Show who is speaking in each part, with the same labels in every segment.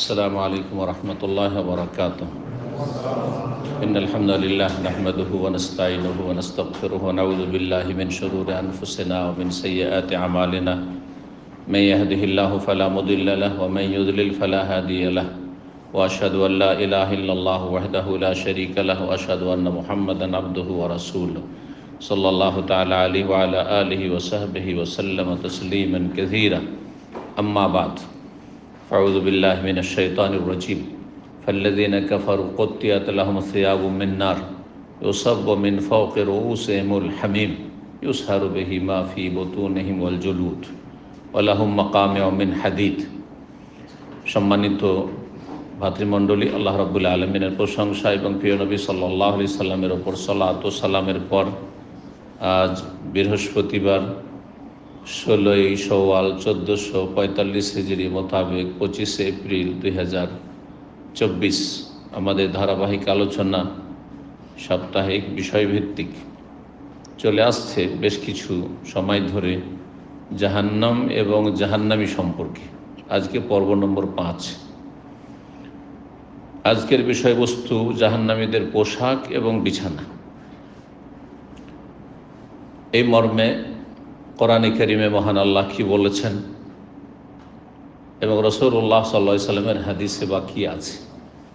Speaker 1: السلام عليكم ورحمة الله وبركاته. إن الحمد لله نحمده ونستعينه ونستغفره ونعوذ بالله من شرور أنفسنا ومن سيئات أعمالنا. من يهده الله فلا مضل له ومن يضلل فلا هادي له. وأشهد أن لا إله إلا الله وحده لا شريك له وأشهد أن محمدا عبده ورسوله صلى الله تعالى عليه وعلى آله وصحبه وسلم تسليما كثيرا. أما بعد، أعوذ بالله من الشيطان الرجيم. فالذين كفروا قطعت لهم ثياب من نار يصب من فوق رؤوسهم الحميم يسهر به ما في بطونهم والجلود ولهم مقامع من حديد. সম্মানিত ভাতৃমণ্ডলী, আল্লাহ রাব্বুল আলামিনের প্রশংসা এবং প্রিয় নবী সাল্লাল্লাহু আলাইহি সাল্লামের ওপর সালাত ও সালামের পর আজ বৃহস্পতিবার 16ই শওয়াল 1445 হিজরি মোতাবেক 25 এপ্রিল 2024 আমাদের ধারাবাহিক আলোচনা সাপ্তাহিক বিষয়ভিত্তিক চলে আসছে বেশ কিছু সময় ধরে জাহান্নাম এবং জাহান্নামী সম্পর্কে। আজকে পর্ব নম্বর 5। আজকের বিষয়বস্তু জাহান্নামীদের পোশাক এবং বিছানা। এই মর্মে কোরআনে কারিমে মহান আল্লাহ কি বলেছেন এবং রাসূলুল্লাহ সাল্লাল্লাহু আলাইহি সাল্লামের হাদিসে বা কি আছে।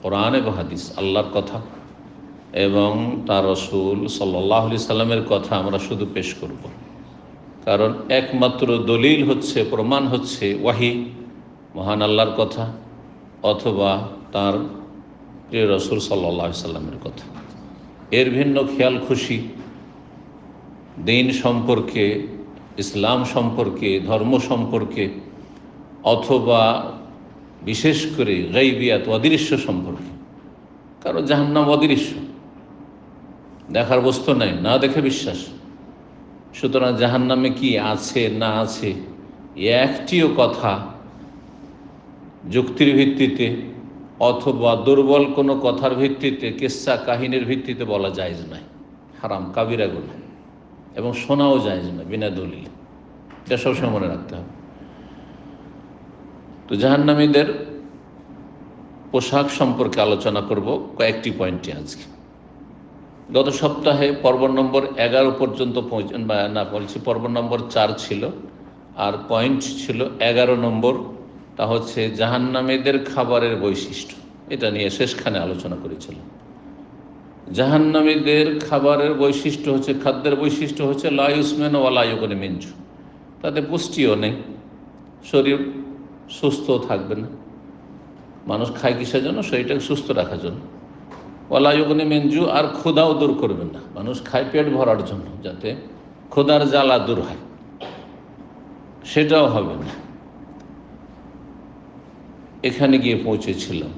Speaker 1: কোরআন এবং হাদিস, আল্লাহর কথা এবং তার রাসূল সাল্লাল্লাহু আলাইহি সাল্লামের কথা আমরা শুধু পেশ করব, কারণ একমাত্র দলিল হচ্ছে, প্রমাণ হচ্ছে ওয়াহি, মহান আল্লাহর কথা অথবা তার প্রিয় রাসূল সাল্লাল্লাহু আলাইহি সাল্লামের কথা। এর ভিন্ন খেয়াল খুশি দিন সম্পর্কে, ইসলাম সম্পর্কে, ধর্ম সম্পর্কে অথবা বিশেষ করে গায়বিয়াত অদৃশ্য সম্পর্কে, কারণ জাহান্নাম অদৃশ্য, দেখার বস্তু নাই, না দেখে বিশ্বাস। সুতরাং জাহান্নামে কি আছে না আছে একটিও কথা যুক্তির ভিত্তিতে অথবা দুর্বল কোনো কথার ভিত্তিতে, কিসসা কাহিনীর ভিত্তিতে বলা জায়েজ নাই, হারাম, কাবিরা গুনাহ, এবং শোনাও জায়েজ না বিনা দলিল। এটা সবসময় মনে রাখতে হবে। তো জাহান্নামীদের পোশাক সম্পর্কে আলোচনা করব কয়েকটি পয়েন্টে আজকে। গত সপ্তাহে পর্ব নম্বর 11 পর্যন্ত পর্ব নম্বর 4 ছিল, আর পয়েন্ট ছিল 11 নম্বর, তা হচ্ছে জাহান্নামীদের খাবারের বৈশিষ্ট্য। এটা নিয়ে শেষখানে আলোচনা করেছিলাম। জাহান্নামীদের খাবারের বৈশিষ্ট্য হচ্ছে, খাদ্যের বৈশিষ্ট্য হচ্ছে লা ইউসমিনু ওয়া লা ইউগনি মিন জু'। তাতে পুষ্টিও নেই, শরীর সুস্থ থাকবে না। মানুষ খায় কিসের জন্য? শরীরটাকে সুস্থ রাখার জন্য। ওয়া লা ইউগনি মিন জু', আর ক্ষুধাও দূর করবে না। মানুষ খায় পেট ভরার জন্য, যাতে ক্ষুধার জ্বালা দূর হয়, সেটাও হবে না। এখানে গিয়ে পৌঁছেছিলাম।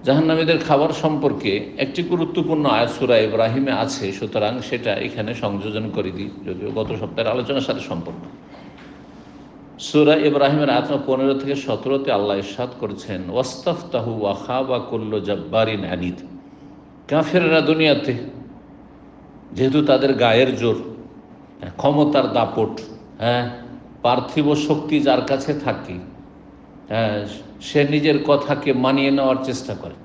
Speaker 1: জাহান্নামীদের খাবার সম্পর্কে একটি গুরুত্বপূর্ণ আয়াত সূরা ইব্রাহিমে আছে, সুতরাং সেটা এখানে সংযোজন করে দিই, যদিও গত সপ্তাহের আলোচনার সাথে সম্পর্ক। সূরা ইব্রাহিমের আয়াত 15 থেকে 17-তে আল্লাহ ইরশাদ করেছেন, ওয়াস্তাফতাহু ওয়া খাবা কুল্লু জাব্বারিন আনিদ। কাফেররা দুনিয়াতে যেহেতু তাদের গায়ের জোর, ক্ষমতার দাপট, পার্থিব শক্তি যার কাছে থাকে, সে নিজের কথাকে মানিয়ে নেওয়ার চেষ্টা করে,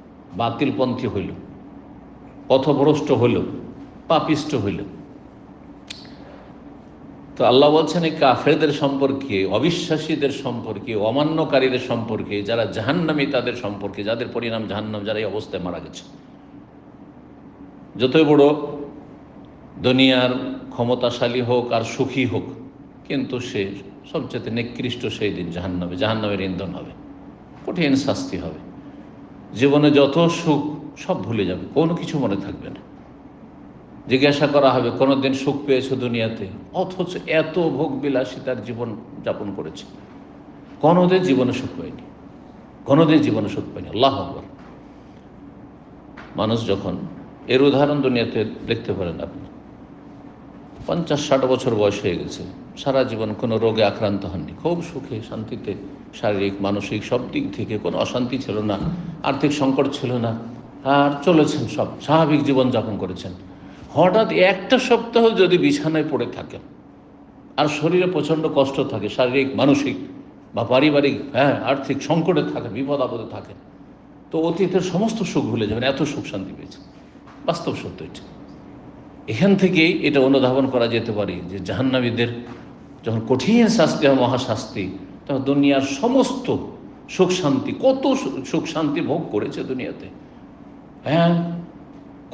Speaker 1: বাতিলপন্থী হইল, পথভ্রষ্ট হইল, পাপিষ্ট হইল। তো আল্লাহ বলছেন এই কাফেরদের সম্পর্কে, অবিশ্বাসীদের সম্পর্কে, অমান্যকারীদের সম্পর্কে, যারা জাহান্নামী তাদের সম্পর্কে, যাদের পরিণাম জাহান্নাম, যারা এই অবস্থায় মারা গেছে। যতই বড় দুনিয়ার ক্ষমতাশালী হোক আর সুখী হোক, কিন্তু সে সবচেয়ে নিকৃষ্ট সেই দিন জাহান্নামে, জাহান্নামের ইন্ধন হবে, কঠিন শাস্তি হবে। জীবনে যত সুখ সব ভুলে যাবে, কোনো কিছু মনে থাকবে না। জিজ্ঞাসা করা হবে কোনোদিন সুখ পেয়েছো দুনিয়াতে, অথচ এত ভোগ বিলাসিতার জীবন যাপন করেছে, কোনোদিন জীবনে সুখ পায়নি, কোনোদিন জীবনে সুখ পায়নি। আল্লাহু আকবার। মানুষ যখন, এর উদাহরণ দুনিয়াতে দেখতে পারেন আপনি, 50-60 বছর বয়স হয়ে গেছে, সারা জীবন কোনো রোগে আক্রান্ত হননি, খুব সুখে শান্তিতে, শারীরিক মানসিক সব দিক থেকে কোনো অশান্তি ছিল না, আর্থিক সংকট ছিল না, আর চলেছেন, সব স্বাভাবিক জীবনযাপন করেছেন। হঠাৎ একটা সপ্তাহ যদি বিছানায় পড়ে থাকেন আর শরীরে প্রচণ্ড কষ্ট থাকে, শারীরিক মানসিক বা পারিবারিক আর্থিক সংকটে থাকেন, বিপদ আপদে থাকেন, তো অতীতের সমস্ত সুখ ভুলে যাবেন, এত সুখ শান্তি পেয়েছে। বাস্তব সত্য এটা। এখান থেকেই এটা অনুধাবন করা যেতে পারে যে জাহান্নামীদের যখন কঠিন শাস্তি হয়, মহাশাস্তি, তখন দুনিয়ার সমস্ত সুখ শান্তি, কত সুখ শান্তি ভোগ করেছে দুনিয়াতে। হ্যাঁ,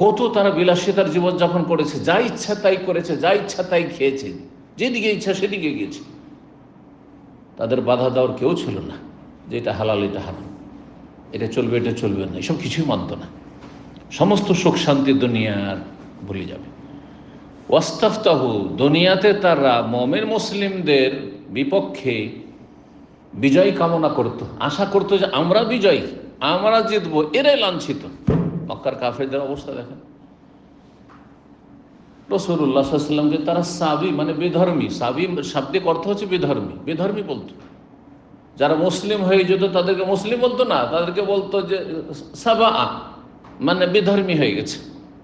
Speaker 1: কত তারা বিলাসিতার জীবনযাপন করেছে, যা ইচ্ছা তাই করেছে, যা ইচ্ছা তাই খেয়েছে, যেদিকে ইচ্ছা সেদিকে গিয়েছে। তাদের বাধা দেওয়ার কেউ ছিল না যে এটা হালাল, এটা হারাম, এটা চলবে, এটা চলবে না, এসব কিছুই মানত না। সমস্ত সুখ শান্তি দুনিয়ার ভুলে যাবে। ওয়াস্তাফতাহু, দুনিয়াতে তারা মুমিন মুসলিমদের বিপক্ষে বিজয় কামনা করত, আশা করত যে আমরা বিজয়ী, আমরা জিতবো, এরাই লাঞ্ছিত। মক্কার কাফেরদের অবস্থা দেখেন। রাসূলুল্লাহ সাল্লাল্লাহু আলাইহি ওয়াসাল্লামকে তারা সাবি মানে বেধর্মী, সাবি শাব্দিক অর্থ হচ্ছে বেধর্মী, বেধর্মী বলতো। যারা মুসলিম হয়ে যেত তাদেরকে মুসলিম বলতো না, তাদেরকে বলতো যে সাবা, মানে বেধর্মী হয়ে গেছে,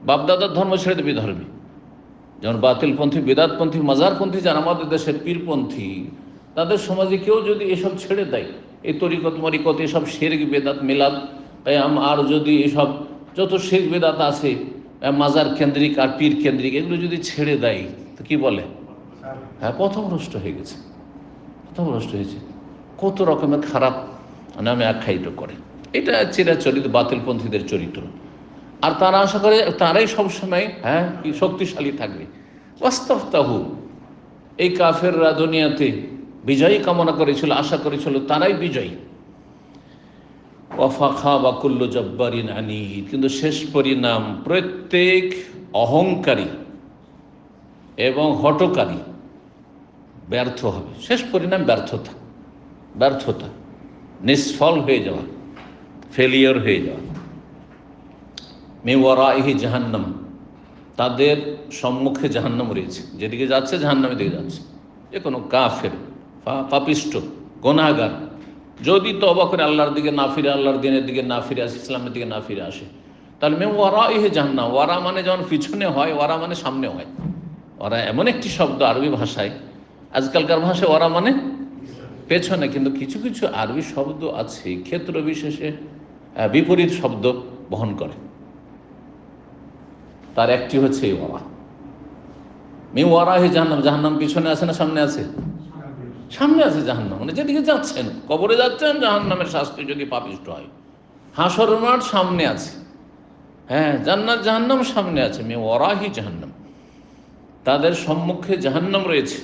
Speaker 1: বাপদাদার ধর্ম ছেড়ে বেধর্মী। যেমন বাতিলপন্থী, বেদাতপন্থী, মাজারপন্থী যারা আমাদের দেশের পীরপন্থী, তাদের সমাজে কেউ যদি এসব ছেড়ে দেয়, এই তরিকত মরিকত, এসব শিরক বেদাত মিলাদ আর যদি এসব যত শিরক বেদাত আছে মাজার কেন্দ্রিক আর পীর কেন্দ্রিক, এগুলো যদি ছেড়ে দেয় তো কি বলে? হ্যাঁ, পথভ্রষ্ট হয়ে গেছে, পথভ্রষ্ট হয়েছে, কত রকমের খারাপ নামে আখ্যায়িত করে। এটা চিরাচরিত বাতিলপন্থীদের চরিত্র। আর তারা আশা করে তারাই সবসময় কি শক্তিশালী থাকবে। ওয়াস্তাফতাহু, এই কাফেররা দুনিয়াতে বিজয়ী কামনা করেছিল, আশা করেছিল তারাই বিজয়ী। ওয়াফাখা বা কুল্লু জব্বারিন আনিদ, কিন্তু শেষ পরিণাম প্রত্যেক অহংকারী এবং হঠকারী ব্যর্থ হবে। শেষ পরিণাম ব্যর্থতা, ব্যর্থতা, নিষ্ফল হয়ে যাওয়া, ফেলিয়র হয়ে যাওয়া। মিওয়ারাইহি জাহান্নাম, তাদের সম্মুখে জাহান্নাম রয়েছে, যেদিকে যাচ্ছে জাহান্নামের দিকে যাচ্ছে। যে কোনো কাফের, পাপিষ্ট, গুনাহগার যদি তওবা করে আল্লাহর দিকে না ফিরে, আল্লাহর দিনের দিকে না ফিরে আসে, ইসলামের দিকে না ফিরে আসে, তাহলে মিওয়ারাইহি জাহান্নাম, ওয়ারা মানে যেমন পিছনে হয়, ওয়ারা মানে সামনে হয়। ওরা এমন একটি শব্দ আরবি ভাষায়, আজকালকার ভাষায় ওরা মানে পেছনে, কিন্তু কিছু কিছু আরবি শব্দ আছে ক্ষেত্র বিশেষে বিপরীত শব্দ বহন করে। তার একটি হচ্ছে এই ওয়ারা। মিওয়ারাহি জাহান্নাম, জাহান্নাম পিছনে আছে না সামনে আছে? সামনে আছে জাহান্নাম, মানে যেদিকে যাচ্ছেন, কবরে যাচ্ছেন, জাহান্নামের শাস্তি যদি পাপিষ্ট হয়। হাসর মাঠ সামনে আছে, জান্নাত জাহান্নাম সামনে আছে। মিওয়ারাহি জাহান্নাম, তাদের সম্মুখে জাহান্নাম রয়েছে।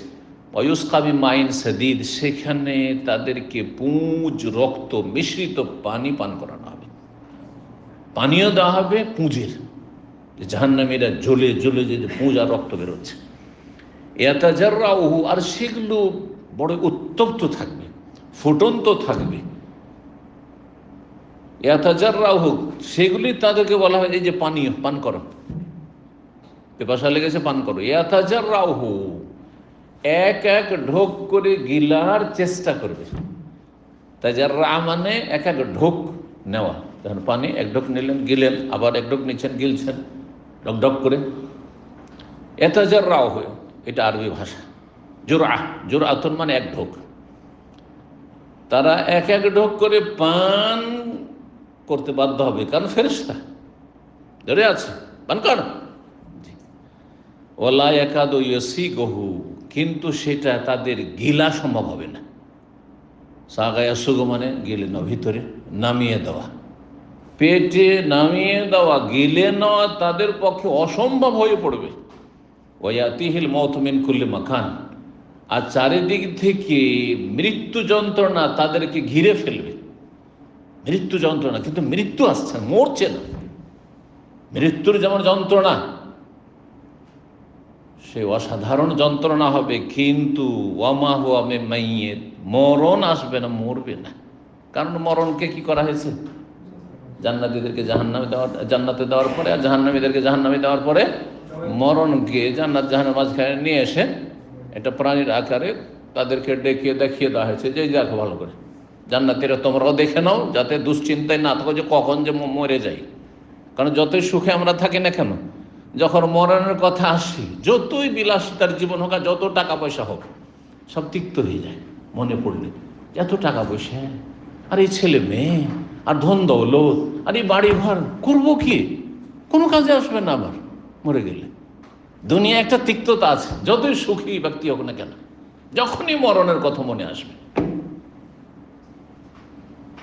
Speaker 1: ওয়ুসকাবি মাইন সাদিদ, সেখানে তাদেরকে পুঁজ রক্ত মিশ্রিত পানি পান করানো হবে। পানীয় দেওয়া হবে পুঁজের, জাহান্নামীরা জ্বলে জ্বলে যে পুঁজ আর রক্ত বেরোচ্ছে। ইয়াতাজাররাউহু, আর সেগুলো বড় উত্তপ্ত থাকবে, ফুটন্ত থাকবে। ইয়াতাজাররাউহু, সেগুলি তাদেরকে বলা হয় এই যে পানীয়, পান করো, পিপাসা লেগেছে পান করো। ইয়াতাজাররাউহু, এক এক ঢোক করে গিলার চেষ্টা করবে। তাজাররা মানে এক এক ঢোক নেওয়া, যখন পানি এক ঢোক নিলেন, গিলেন, আবার এক ঢোক নিচ্ছেন, গিলছেন ঢক ঢক করে। ইয়াতাজাররাউহু, এটা আরবি ভাষা। জুরআতুন মানে এক ঢোক। তারা এক এক ঢোক করে পান করতে বাধ্য হবে, কারণ ফেরেশতা ধরে আছে, পান কর। ওয়ালা ইয়াকাদু ইয়াসিগুহু, কিন্তু সেটা তাদের গিলা সম্ভব হবে না। সাগায়াসুগু মানে গিলে নেওয়া, ভিতরে নামিয়ে দেওয়া, পেটে নামিয়ে দেওয়া, গিলে নেওয়া তাদের পক্ষে অসম্ভব হয়ে পড়বে। ওয়ায়াতিহিল মাউতু মিন কুল্লি মাকান, আর চারিদিক থেকে মৃত্যু যন্ত্রণা তাদেরকে ঘিরে ফেলবে। মৃত্যু যন্ত্রণা, কিন্তু মৃত্যু আসছে না, মরছে না। মৃত্যুর যেমন যন্ত্রণা, সে অসাধারণ যন্ত্রণা হবে, কিন্তু ওয়ামা হুয়া বিমাইয়িত, মরণ আসবে না, মরবে না। কারণ মরণকে কি করা হয়েছে? জান্নাতীদেরকে জাহান্নামে দেওয়ার, জান্নাতে দেওয়ার পরে, আর জাহান্নামীদেরকে জাহান্নামে দেওয়ার পরে মরণকে জান্নাত জাহান্নামের মাঝখানে নিয়ে এসে একটা প্রাণীর আকারে তাদেরকে ডেকে দেখিয়ে দেওয়া হয়েছে যে দেখো ভালো করে, জান্নাতীরা তোমরাও দেখে নাও, যাতে দুশ্চিন্তায় না থাকো যে কখন যে মরে যাই। কারণ যতই সুখে আমরা থাকি না কেন, যখন মরণের কথা আসি, যতই বিলাসিতার জীবন হোক আর যত টাকা পয়সা হোক, সব তিক্ত হয়ে যায় মনে পড়লে। এত টাকা পয়সা, আর এই ছেলে মেয়ে, আর ধন দৌলত, আর এই বাড়ি ঘর, করবো কি? কোনো কাজে আসবে না আবার মরে গেলে। দুনিয়া একটা তিক্ততা আছে, যতই সুখী ব্যক্তি হোক না কেন, যখনই মরণের কথা মনে আসবে।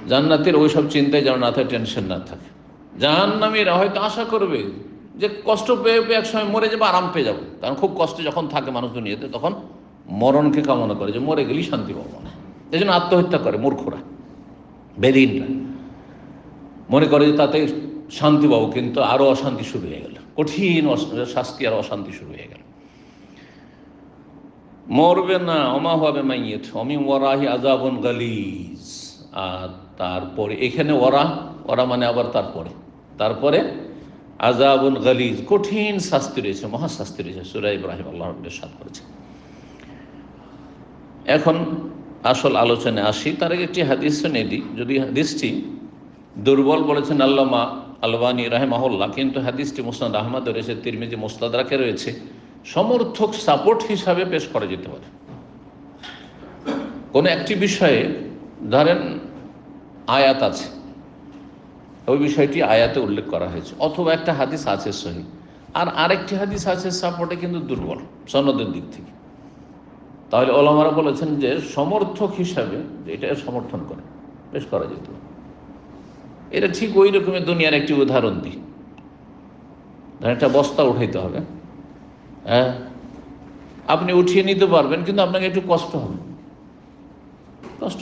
Speaker 1: জান্নাতের ওইসব চিন্তায় যেন না থাকে, টেনশন না থাকে। জাহান্নামীরা হয়তো আশা করবে যে কষ্ট পেয়ে পেয়ে একসময় মরে যাবো, আরাম পেয়ে যাবো। কারণ খুব কষ্ট যখন থাকে মানুষ দুনিয়াতে, তখন মরণকে কামনা করে যে মরে গেলেই শান্তি পাবো না। এই জন্য আত্মহত্যা করে মূর্খরা, বেদিনরা। মনে করে যে তাতে শান্তি পাবো, কিন্তু আরও অশান্তি শুরু হয়ে গেল, কঠিন শাস্তি আর অশান্তি শুরু হয়ে গেল। মরবে না, অমা হবে মাইয়েত অমি ওয়ারাহি আযাবুন গালিজ। আর তারপরে এখানে ওরা মানে আবার তারপরে আযাবুন গালিজ, কঠিন শাস্তি রয়েছে, মহাশাস্তি রয়েছে। সূরা ইব্রাহিম আল্লাহ রাব্বুল ইরশাদ করেছে। এখন আসল আলোচনায় আসি, তার আগে একটি হাদিস শুনে দিই। যদি হাদিসটি দুর্বল বলেছেন আল্লামা আলবানী রাহিমাহুল্লাহ, কিন্তু হাদিসটি মুসনাদ আহমদ রয়েছে, তিরমিজি মুস্তাদরাকে রয়েছে, সমর্থক সাপোর্ট হিসাবে পেশ করা যেতে পারে। কোনো একটি বিষয়ে ধরেন আয়াত আছে, ওই বিষয়টি আয়াতে উল্লেখ করা হয়েছে, অথবা একটা হাদিস আছে সহিহ, আর আরেকটি হাদিস আছে সাপোর্টে কিন্তু দুর্বল সনদের দিক থেকে। তাহলে ওলামারা বলেছেন যে সমর্থক হিসাবে এটা সমর্থন করে পেশ করা যেত। এটা ঠিক ওই রকমের দুনিয়ার একটি উদাহরণ দিই। ধরেন একটা বস্তা উঠাইতে হবে, হ্যাঁ, আপনি উঠিয়ে নিতে পারবেন, কিন্তু আপনাকে একটু কষ্ট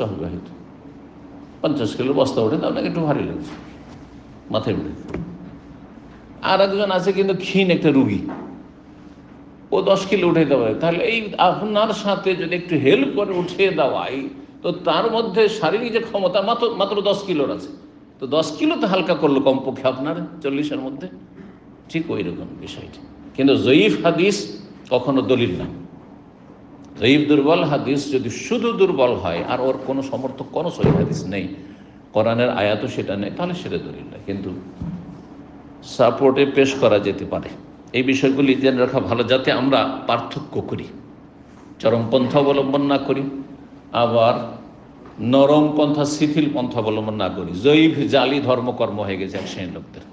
Speaker 1: হবে হয়তো। 50 কিলোর বস্তা উঠে আপনাকে একটু ভারী লাগছে, মাথায় উঠে। আর একজন আছে কিন্তু ক্ষীণ একটা রুগী, ও 10 কিলো উঠাইতে পারে। তাহলে এই আপনার সাথে যদি একটু হেল্প করে উঠিয়ে দেওয়াই, তো তার মধ্যে শারীরিক যে ক্ষমতা মাত্র 10 কিলোর আছে, তো 10 কিলো তো হালকা করলো কমপক্ষে আপনার 40-এর মধ্যে। ঠিক ওই রকম বিষয়টি। কিন্তু জয়ীফ হাদিস কখনো দলিল না। জয়ীফ দুর্বল হাদিস যদি শুধু দুর্বল হয় আর ওর কোনো সমর্থক কোনো সহিহ হাদিস নেই, কোরআনের আয়াতও সেটা নেই, তাহলে সেটা দলিল না, কিন্তু সাপোর্টে পেশ করা যেতে পারে। এই বিষয়গুলি জেনে রাখা ভালো, যাতে আমরা পার্থক্য করি, চরমপন্থা অবলম্বন না করি, আবার নরম পন্থা শিথিল পন্থা অবলম্বন না করি। জয়ীফ জালি ধর্মকর্ম হয়ে গেছে এক শ্রেণীর লোকদের।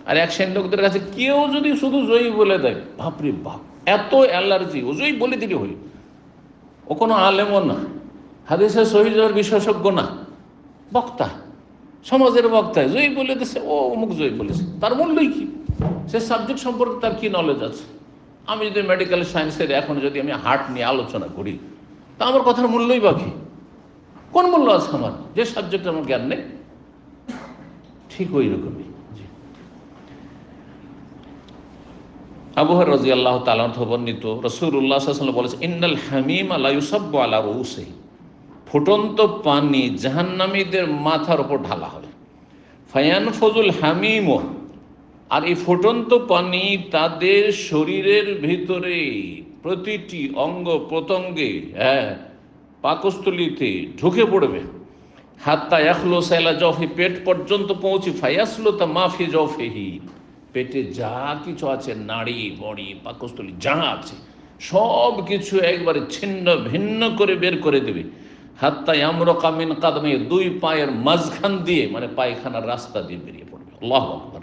Speaker 1: আর এক শ্রেণীর লোকদের কাছে কেউ যদি শুধু জয়ী বলে দেয়, বাপরে বাপ, এত অ্যালার্জি, ও জয়ী বলে দিলে হইল। ও কোনো আলেমও না, হাদিসের সহিহ বিশেষজ্ঞ না, বক্তা, সমাজের বক্তা, জয়ী বলে দিচ্ছে, ও অমুক জয়ী বলেছে। তার মূল্যই কি? সে সাবজেক্ট সম্পর্কে তার কি নলেজ আছে? আমি যদি মেডিকেল সায়েন্সের এখন যদি আমি হার্ট নিয়ে আলোচনা করি, তা আমার কথার মূল্যই বাকি। কোন মূল্য আছে আমার, যে সাবজেক্টে আমার জ্ঞান নেই? ঠিক ওই রকমই। আবু হুরায়রা রাদিয়াল্লাহু তাআলা থেকে বর্ণিত, রাসূলুল্লাহ সাল্লাল্লাহু আলাইহি ওয়াসাল্লাম বলেছেন, ইন্নাল হামিমা লা ইউসাব্বু আলা রুউসিহি, ফুটন্ত পানি জাহান্নামীদের মাথার উপর ঢালা হবে। ফায়ানফুজুল হামিম, আর এই ফুটন্ত পানি তাদের শরীরের ভিতরে প্রতিটি অঙ্গ প্রত্যঙ্গে, পাকস্থলীতে ঢুকে পড়বে। হাত্তা ইয়াখলুসা ইলা জাওফি, পেট পর্যন্ত পৌঁছে। ফায়াসলুতা মা ফি জাওফিহি, পেটে যা কিছু আছে, নাড়ি বড়ি পাকস্থলী যা আছে সব কিছু একবারে ছিন্ন ভিন্ন করে বের করে দেবে। হাত্তা ইয়ামরুকা মিন কাদমে, দুই পায়ের মাঝখান দিয়ে, মানে পায়খানার রাস্তা দিয়ে বেরিয়ে পড়বে। আল্লাহু আকবার।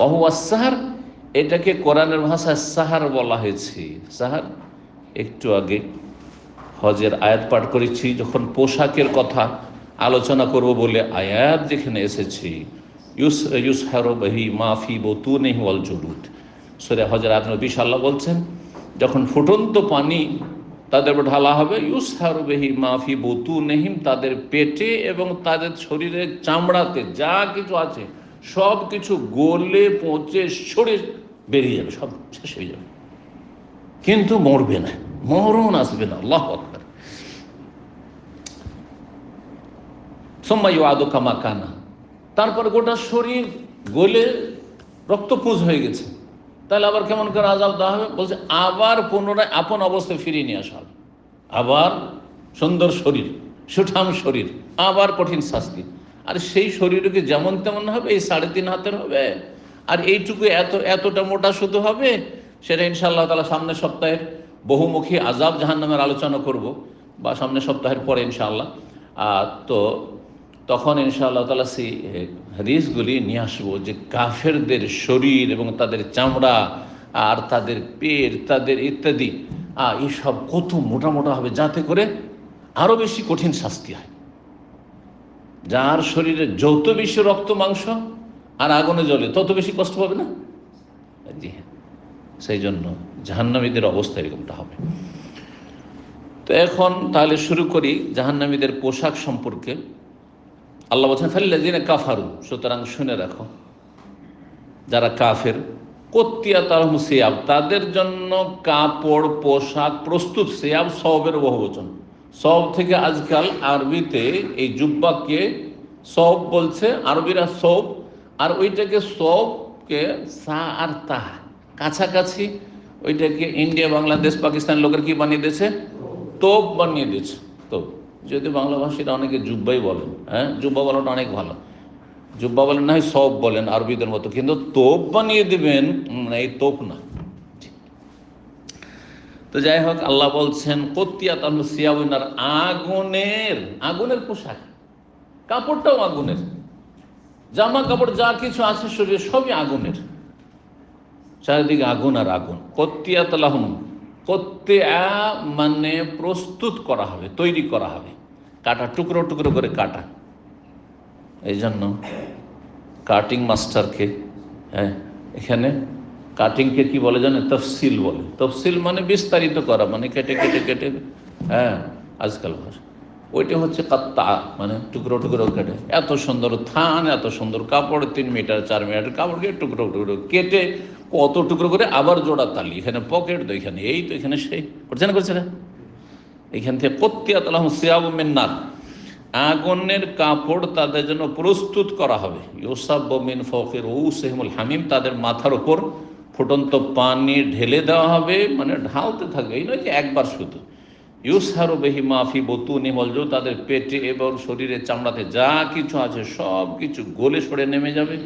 Speaker 1: ওহুয়া সাহার, এটাকে কোরআনের ভাষায় সাহার বলা হয়েছে। সাহার একটু আগে হজের আয়াত পাঠ করেছি, যখন পোশাকের কথা আলোচনা করব বলে আয়াত যেখানে এসেছে, ইউসহারু বিহি মা ফি বুতুনিহি ওয়াল জুলুদ, সূরা হজের আয়াত 20 আল্লাহ বলছেন, যখন ফুটন্ত পানি তাদের উপর ঢালা হবে, ইউসহারু বিহি মা ফি বুতুনিহিম, তাদের পেটে এবং তাদের শরীরের চামড়াতে যা কিছু আছে সব কিছু গলে পচে সরে বেরিয়ে যাবে, সব শেষ হয়ে যাবে, কিন্তু মরবে না, মরণ আসবে না। আল্লাহু আকবার। সুম্মা ইউআদু কামা কানা, তারপর গোটা শরীর গলে রক্তপুঞ্জ হয়ে গেছে, তাহলে আবার কেমন করে আযাব দেওয়া হবে? বলছে আবার পুনরায় আপন অবস্থায় ফিরিয়ে নিয়ে আসা হবে। আবার সুন্দর শরীর, সুঠাম শরীর, আবার কঠিন শাস্তি। আর সেই শরীরকে যেমন তেমন হবে, এই 3.5 হাতের হবে, আর এইটুকু এতটা মোটা শুধু হবে। সেটা ইনশাআল্লাহ তাআলা সামনের সপ্তাহের বহুমুখী আযাব জাহান্নামের আলোচনা করব, বা সামনের সপ্তাহের পরে ইনশাআল্লাহ। তো তখন ইনশাআল্লাহ তাআলা সেই হাদিসগুলি নিয়ে আসবো যে কাফেরদের শরীর এবং তাদের চামড়া আর তাদের পেট, তাদের ইত্যাদি এইসব কত মোটা মোটা হবে, যাতে করে আরও বেশি কঠিন শাস্তি হয়। যার শরীরে যত বেশি রক্ত মাংস আর আগুনে জ্বলে তত বেশি কষ্ট পাবে না? জি হ্যাঁ, সেই জন্য জাহান্নামীদের অবস্থা এরকমটা হবে। তো এখন তাহলে শুরু করি জাহান্নামীদের পোশাক সম্পর্কে। আল্লাহ বলছেন ফাল্লাযীনা কাফারু, সুতরাং শুনে রাখো যারা কাফের, কুত্তিয়াতাহুম সিয়াব, তাদের জন্য কাপড় পোশাক প্রস্তুত। সিয়াব সওবের বহুবচন। সওব থেকে আজকাল আরবিতে এই জুব্বাকে সওব বলছে, আরবিরা সওব, আর ওইটাকে সওবকে সা আর তা কাছাকাছি, ওইটাকে ইন্ডিয়া, বাংলাদেশ, পাকিস্তান লোকের কি বানিয়ে দিয়েছে? তোপ বানিয়ে দিয়েছে। তোপ, যদি বাংলা ভাষীরা অনেকে জুব্বাই বলেন, হ্যাঁ জুব্বা বলাটা অনেক ভালো, জুব্বা বলেন না হয় সব বলেন আরবিদের মতো, কিন্তু তোপ বানিয়ে দিবেন এই তোপ না। তো যাই হোক, আল্লাহ বলছেন কুত্তিয়াতাহুম সিয়াবুন, আগুনের, আগুনের পোশাক, কাপড়টাও আগুনের, জামা কাপড় যা কিছু আছে শরীরে সবই আগুনের, চারিদিকে আগুন আর আগুন। কুত্তিয়াতাহুম, কুত্তিয়া মানে প্রস্তুত করা হবে, তৈরি করা হবে, কাটা, টুকরো টুকরো করে কাটা। এই জন্য কাটিং মাস্টারকে, হ্যাঁ এখানে কাটিংকে কি বলে জানে? তফসিল বলে। তফসিল মানে বিস্তারিত করা, মানে কেটে কেটে কেটে, হ্যাঁ আজকাল ভাষা। ওইটা হচ্ছে কাত্তা, মানে টুকরো টুকরো কেটে। এত সুন্দর থান, এত সুন্দর কাপড়, 3 মিটার 4 মিটার কাপড়কে টুকরো টুকরো কেটে কত টুকরো করে আবার জোড়া তালি, এখানে পকেট তো, এখানে এই তো, এখানে সেই, করছে না করছে না? এখান থেকে কুত্তিয়াতাহুম সিয়াবুম মিন নার, আগুনের কাপড় তাদের জন্য প্রস্তুত করা হবে। ইউসাব্বু মিন ফাওকি রুউসিহিমুল হামিম, তাদের মাথার উপর ফুটন্ত পানি ঢেলে দেওয়া হবে, মানে ঢালতে থাকবে, এই নয় যে একবার শুধু। ইউসহারু বিহি মা ফি বুতুনিহিম ওয়াল জুলুদ, তাদের পেটে এবং শরীরের চামড়াতে যা কিছু আছে সব কিছু গলে সরে নেমে যাবে।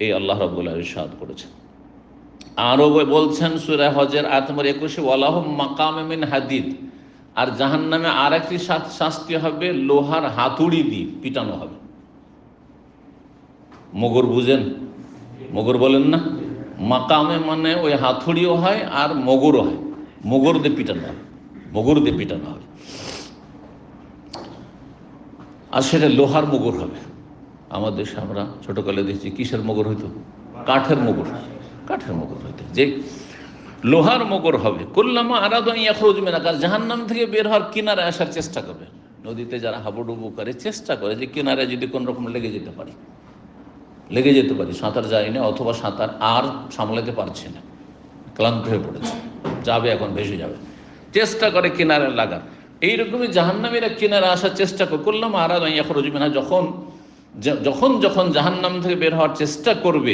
Speaker 1: এই আল্লাহ রাব্বুল আলামিন ইরশাদ করেছেন। আরও বলছেন সূরা হজের আয়াত নম্বর 21, ওয়ালাহুম মাকামে মিন হাদিদ, আর জাহান্নামে আর একটি শাস্তি হবে, লোহার হাতুড়ি দিয়ে পিটানো হবে। মগর বুঝেন? মগর বলেন না? মাকামে মানে ওই হাতুড়িও হয় আর মগরও হয়, মগর দিয়ে পিটানো হবে, মগর দিয়ে পিটানো হবে। আর সেটা লোহার মগর হবে। আমাদের দেশে আমরা ছোটকালে দেখছি কিসের মগর হইতো? কাঠের মগর, কাঠের মগর হইতো, যে লোহার মগর হবে। কুল্লামা আরাদু আন ইয়াখরুজু মিন, আর জাহান্নাম থেকে বের হওয়ার কিনারে আসার চেষ্টা করবে। নদীতে যারা হাবুডুবু করে চেষ্টা করে যে কিনারে যদি কোন রকম লেগে যেতে পারি, লেগে যেতে পারি, সাঁতার জানি না, অথবা সাঁতার আর সামলাতে পারছে না, ক্লান্ত হয়ে পড়েছে, যাবে এখন, ভেসে যাবে, চেষ্টা করে কিনারে লাগার। এইরকমই জাহান্নামীরা কিনারে আসার চেষ্টা করে। কুল্লামা আরাদু আন ইয়াখরুজু মিনহা, যখন যখন যখন জাহান্নাম থেকে বের হওয়ার চেষ্টা করবে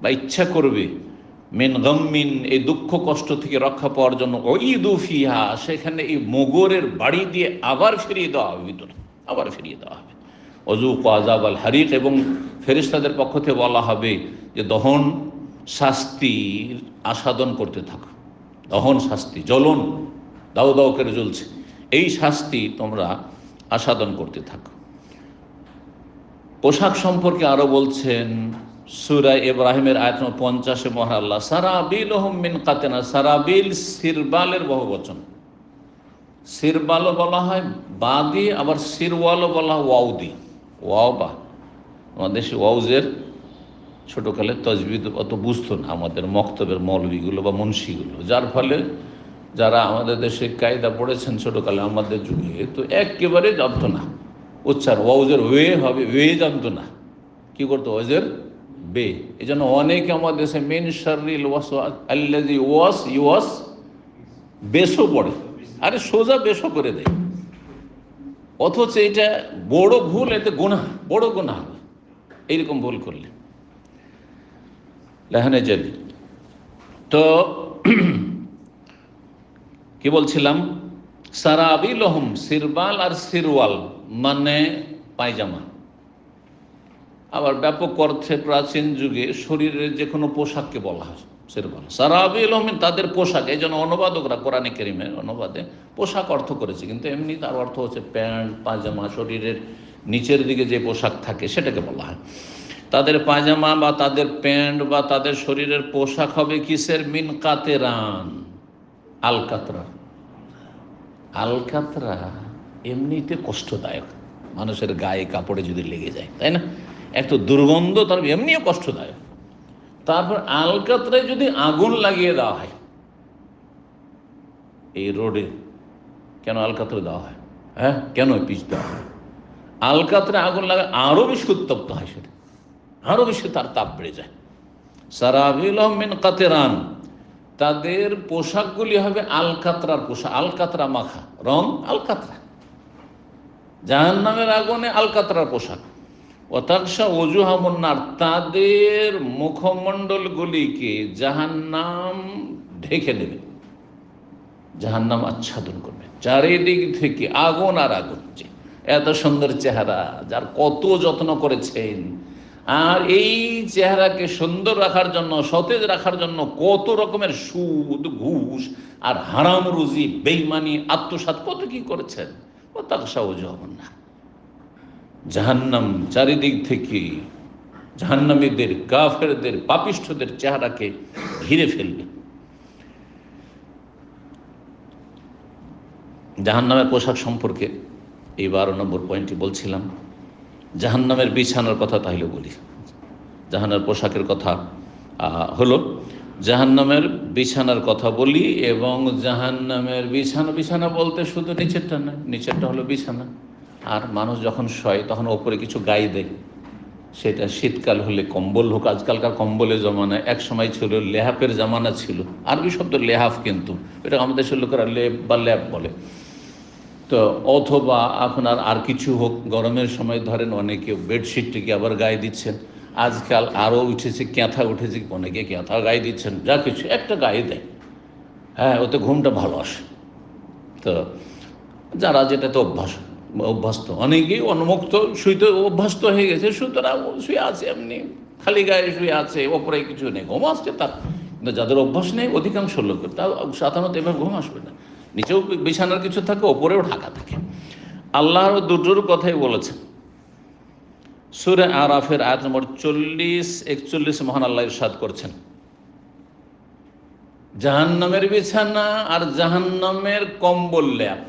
Speaker 1: বা ইচ্ছা করবে, মিন গাম্মিন, এই দুঃখ কষ্ট থেকে রক্ষা পাওয়ার জন্য, উইদু ফিহা, সেখানে এই মোগরের বাড়ি দিয়ে আবার ফিরিয়ে দেওয়া হবে ভিতরে, আবার ফিরিয়ে দেওয়া হবে। অযুকু আযাবাল হারিক, এবং ফেরেশতাদের পক্ষ থেকে বলা হবে যে দহন শাস্তির আস্বাদন করতে থাকো, দহন শাস্তি, জ্বলন দাও দাও করে জ্বলছে, এই শাস্তি তোমরা আস্বাদন করতে থাকো। পোশাক সম্পর্কে আরো বলছেন সূরা ইব্রাহিমের আয়াত 50-এ মহান আল্লাহ, সারাবিলহুম মিন কাতানা, সারাবিল সিরবালের বহুবচন। সিরবালও বলা হয় বা দিয়ে, আবার সিরওয়ালও বলা হয় ওয়াও দিয়ে, ওয়াও বা। আমাদের দেশে ওয়াউজের ছোটোকালে তজবিদ অত বুঝতো না আমাদের মক্তবের মৌলবীগুলো বা মুন্সিগুলো, যার ফলে যারা আমাদের দেশে কায়দা পড়েছেন ছোটোকালে আমাদের যুগে, তো একেবারে জানতো না উচ্চারণ, ওয়াউজের ওয়ে হবে, ওয়ে জানতো না, কী করতো ওয়াজের বে। এই জন্য অনেকে আমাদের দেশে মিন শাররিল ওয়াসওয়াস আল্লাযী ইউওয়াস বেশও পড়ে, আরে সোজা বেশও করে দেয়, অথচ এটা বড় ভুল, এতে গুনাহ, বড় গুনাহ হবে এইরকম ভুল করলে, লেহানে জালি। তো কি বলছিলাম, সারাবিলহুম, সিরবাল আর সিরওয়াল মানে পায়জামা। আবার ব্যাপক অর্থে প্রাচীন যুগে শরীরের যে কোনো পোশাককে বলা হয় সেরকম সারাবিল মিন, তাদের পোশাক। এই জন্য অনুবাদকরা কোরআনে কারীমের অনুবাদে পোশাক অর্থ করেছে, কিন্তু এমনি তার অর্থ হচ্ছে প্যান্ট পায়জামা, শরীরের নিচের দিকে যে পোশাক থাকে সেটাকে বলা হয়। তাদের পায়জামা বা তাদের প্যান্ট বা তাদের শরীরের পোশাক হবে কিসের? মিন কাতেরান, আলকাতরা। আলকাতরা এমনিতে কষ্টদায়ক, মানুষের গায়ে কাপড়ে যদি লেগে যায়, তাই না? এক তো দুর্গন্ধ, তার এমনিও কষ্টদায়ক। তারপর আলকাতরায় যদি আগুন লাগিয়ে দেওয়া হয়, এই রোডে কেন আলকাতরা দেওয়া হয়? হ্যাঁ, কেন পিচ দেওয়া হয়? আলকাতরায় আগুন লাগায় আরো বেশি উত্তপ্ত হয়, সেটা আরো বেশি তার তাপ বেড়ে যায়। সারাবিলহুম মিন কাতেরান, তাদের পোশাকগুলি হবে আলকাতরার পোশাক, আলকাতরা মাখা, রং আলকাতরা। জাহান্নামের আগুনে আলকাতরার পোশাক। ওয়াতাকশা ওজুহামুন নার, তাদের মুখমণ্ডলগুলিকে জাহান্নাম ঢেকে দেবে, জাহান্নাম আচ্ছাদন করবে, চারিদিক থেকে আগুন আর আগুন। যে এত সুন্দর চেহারা, যার কত যত্ন করেছেন, আর এই চেহারাকে সুন্দর রাখার জন্য, সতেজ রাখার জন্য কত রকমের সুদ, ঘুষ আর হারাম রুজি, বেইমানি, আত্মসাৎ কত কি করেছেন। ও তাকশা ওজুহামুন নার, জাহান্নাম চারিদিক থেকে জাহান্নামীদের, কাফেরদের, পাপিষ্ঠদের চেহারাকে ঘিরে ফেলবে। জাহান্নামের পোশাক সম্পর্কে এই 12 নম্বর পয়েন্টটি বলছিলাম। জাহান্নামের বিছানার কথা তাহলে বলি। জাহান্নামের পোশাকের কথা হলো, জাহান্নামের বিছানার কথা বলি। এবং জাহান্নামের বিছানা, বিছানা বলতে শুধু নিচেরটা না, নিচেরটা হলো বিছানা। আর মানুষ যখন শয় তখন ওপরে কিছু গায়ে দেয়, সেটা শীতকাল হলে কম্বল হোক। আজকালকার কম্বলের জমানায়, এক সময় ছিল লেহাফের জামানা ছিল, আরবি শব্দ লেহাফ, কিন্তু এটা আমাদের দেশের লোকেরা লেপ বা ল্যাপ বলে। তো অথবা আপনার আর কিছু হোক, গরমের সময় ধরেন অনেকে বেডশিটটিকে আবার গায়ে দিচ্ছেন। আজকাল আরও উঠেছে ক্যাঁথা, উঠেছে, অনেকে ক্যাঁথা গায়ে দিচ্ছেন, যা কিছু একটা গায়ে দেয়। হ্যাঁ, ওতে ঘুমটা ভালো আসে। তো যারা যেটাতে অভ্যস্ত, অনেকেই উন্মুক্ত শুইতে অভ্যস্ত হয়ে গেছে, সুতরাং শুয়ে আছে, এমনি খালি গায়ে শুয়ে আছে, ওপরে কিছু নেই, ঘুম আসছে তার। কিন্তু যাদের অভ্যাস নেই, অধিকাংশ লোকের, তা সাধারণত এবার ঘুম আসবে না। নিচেও বিছানার কিছু থাকে, ওপরেও ঢাকা থাকে। আল্লাহর দুটোর কথাই বলেছেন। সূরা আরাফের আয়াত নম্বর 40-41 মহান আল্লাহ ইরশাদ করছেন, জাহান্নামের বিছানা আর জাহান্নামের কম্বল, ল্যাপ,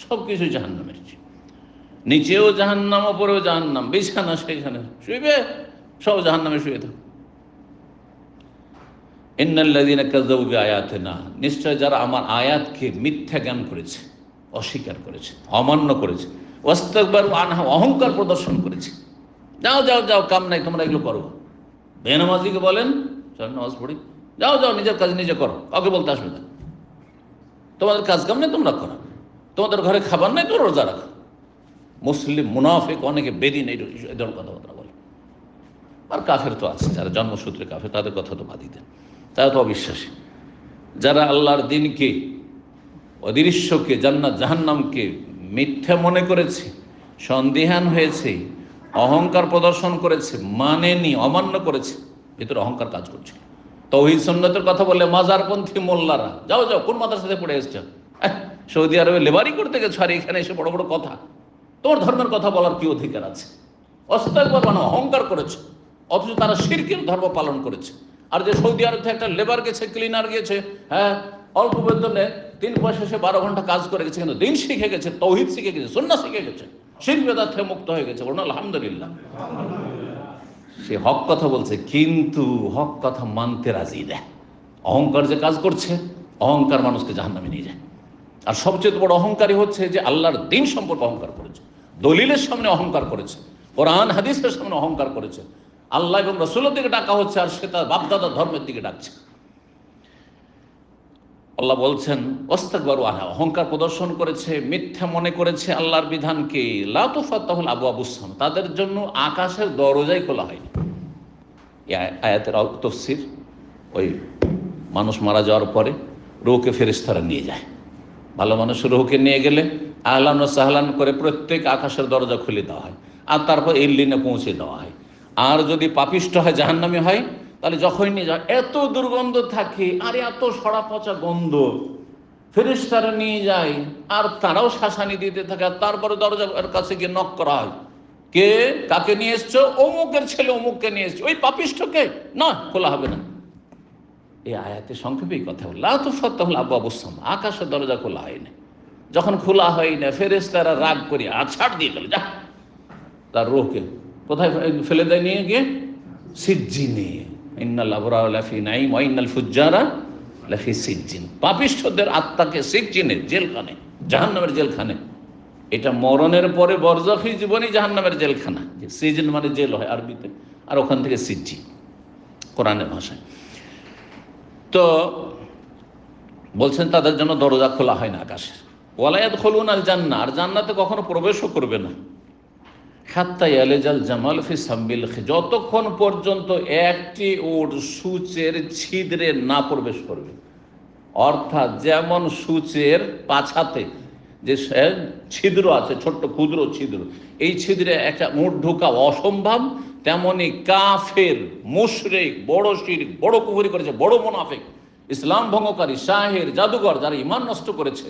Speaker 1: সব কিছু জাহান্নামের। নিচেও জাহান্নাম, ওপরেও জাহান্নাম, বিছানা সেখানে শুইবে, সব জাহান্নামে শুয়ে থাকবে। ইন্নাল্লাযীনা কাযাবু বিআয়াতিনা, নিশ্চয় যারা আমার আয়াতকে মিথ্যা জ্ঞান করেছে, অস্বীকার করেছে, অমান্য করেছে, ওয়াস্তাকবারু আনহা, অহংকার প্রদর্শন করেছে। যাও যাও যাও, কাম নাই, তোমরা এগুলো করো। বেনামাজিকে বলেন চল নামাজ পড়ি, যাও যাও, নিজের কাজ নিজে করো, কাউকে বলতে আসবে না। তোমাদের কাজ কাম নেই, তোমরা করো। তোমাদের ঘরে খাবার নেই, তোমরা রোজা রাখো। মুসলিম মুনাফিক অনেকে বেদিন এই ধরনের কথাবার্তা বলে। আর কাফের তো আছে, যারা জন্মসূত্রে কাফের, তাদের কথা তো বাদই দেন, তারা তো অবিশ্বাসী। যারা আল্লাহর দিনকে, অদৃশ্যকে, জান্নাত জাহান্নামকে মিথ্যা মনে করেছে, সন্দিহান হয়েছে, অহংকার প্রদর্শন করেছে, মানেনি, অমান্য করেছে, ভিতরে অহংকার কাজ করছে। তৌহিদ সুন্নতের কথা বললে মাজারপন্থী মোল্লারা, যাও যাও, কোন মাদ্রাসাতে পড়ে এসছো? সৌদি আরবে লেবারি করতে গেছো, আর এখানে এসে বড় বড় কথা, তোমার ধর্মের কথা বলার কি অধিকার আছে? অস্তাকবার, মানে অহংকার করেছে, অথচ তারা শিরকের ধর্ম পালন করেছে। আর যে সৌদি আরব থেকে একটা লেবার গেছে, ক্লিনার গেছে, হ্যাঁ, অল্প বেতনে 3 পয়সা, সে 12 ঘন্টা কাজ করে গেছে, কিন্তু দিন শিখে গেছে, তৌহিদ শিখে গেছে, সুন্নাহ শিখে গেছে, শিরক বিদআত থেকে মুক্ত হয়ে গেছে, বলুন আলহামদুলিল্লাহ। সে হক কথা বলছে, কিন্তু হক কথা মানতে রাজি দেয়। অহংকার যে কাজ করছে, অহংকার মানুষকে জাহান্নামে নিয়ে যায়। আর সবচেয়ে বড় অহংকারী হচ্ছে যে আল্লাহর দিন সম্পর্কে অহংকার করেছে, দলিলের সামনে অহংকার করেছে, কোরআন হাদিসের সামনে অহংকার করেছে। আল্লাহ এবং রাসূলের দিকে ডাকা হচ্ছে, আর সে তার বাপদাদার ধর্মের দিকে ডাকছে। আল্লাহ বলছেন ওয়াস্তাকবারু আনহা, অহংকার প্রদর্শন করেছে, মিথ্যা মনে করেছে আল্লাহর বিধানকে। লা তুফাত্তাহুল আবওয়াবুস সামা, তাদের জন্য আকাশের দরজাই খোলা হয়নি। এই আয়াতের তাফসীর, ওই মানুষ মারা যাওয়ার পরে রূহকে ফেরেশতারা নিয়ে যায়। ভালো মানুষ রূহকে নিয়ে গেলে আহলান ও সাহলান করে প্রত্যেক আকাশের দরজা খুলে দেওয়া হয়, আর তারপর ইল্লিনে পৌঁছে দেওয়া হয়। আর যদি পাপিষ্ঠ হয়, জাহান্নামী হয়, তাহলে যখনই নিয়ে যায় এত দুর্গন্ধ থাকে, আর এত সড়া পচা গন্ধ, ফেরেশতারা নিয়ে যায় আর তারাও শাসানি দিতে থাকে। আর তারপরে দরজার কাছে গিয়ে নক করা হয়, কে, কাকে নিয়ে এসছো? অমুকের ছেলে অমুককে নিয়ে এসছো। ওই পাপিষ্ঠকে না, খোলা হবে না। এই আয়াতে সংক্ষেপে কথা বলল, তো সত্য হল আব্বা বুসাম, আকাশের দরজা খোলা হয়নি। যখন খোলা হয় না, ফেরেশতারা রাগ করে ছাড় দিয়ে গেল, যা। তার রোহকে কোথায় ফেলে দেয়? নিয়ে গিয়ে সিজ্জিনে। ইন্নাল আবরারা লাফি নাঈম ওয়া ইন্নাল ফুজ্জারা লাফি সিজ্জিন। পাপিষ্ঠদের আত্মাকে সিজ্জিনে, জেলখানে, জাহান্নামের জেলখানে। এটা মরণের পরে বরজাখী জীবনই জাহান্নামের জেলখানা। সিজন মানে জেল হয় আরবিতে, আর ওখান থেকে সিজ্জি কোরআনের ভাষায়। তো বলছেন তাদের জন্য দরজা খোলা হয় না আকাশের। ওয়ালা ইয়াদখুলুনা আল জান্নাহ, আর জান্নাতে কখনো প্রবেশও করবে না। হাত্তা ইয়ালিজাল জামাল ফি সামবিল খিল, যতক্ষণ পর্যন্ত একটি উট সূচের ছিদ্রে না প্রবেশ করবে। অর্থাৎ যেমন সূচের পাছাতে যে ছিদ্র আছে, ছোট্ট ক্ষুদ্র ছিদ্র, এই ছিদ্রে একটা উট ঢোকা অসম্ভব, তেমনি কাফের, মুশরিক, বড় শিরক, বড় কুফরি করেছে, বড় মুনাফিক, ইসলাম ভঙ্গকারী, শাহের, জাদুঘর, যারা ঈমান নষ্ট করেছে,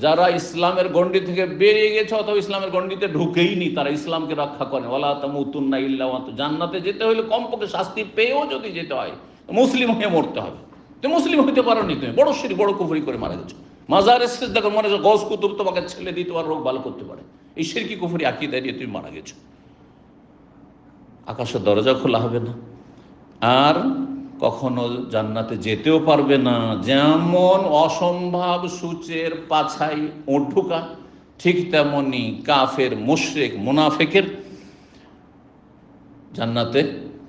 Speaker 1: যারা ইসলামের গণ্ডি থেকে বেরিয়ে গেছে অথবা ইসলামের গণ্ডিতে ঢুকেইনি, তারা ইসলামকে রক্ষা করে। ওয়ালা তামুতুন্না ইল্লা ওয়া আনতুম, জান্নাতে যেতে হলে কমপক্ষে শাস্তি পেয়েও যদি যেতে হয়, মুসলিম হয়ে মরতে হবে। তুমি মুসলিম হইতে পারো নি, তুমি বড় শিরক, বড় কুফরি করে মারা গেছো। মাজারে সিজদা করে মনে হচ্ছে গস কুতুব তোমাকে ছেলে দিয়ে তোমার রোগ ভালো করতে পারে, এই শিরকি কুফরি আকীদা দিয়ে তুমি মারা গেছো। আকাশের দরজা খোলা হবে না, আর কখনো জান্নাতে যেতেও পারবে না। যেমন অসম্ভব সূচের পাছায় ওঠ ঢোকা, ঠিক তেমনি কাফের, মুশরিক, মুনাফিকের জান্নাতে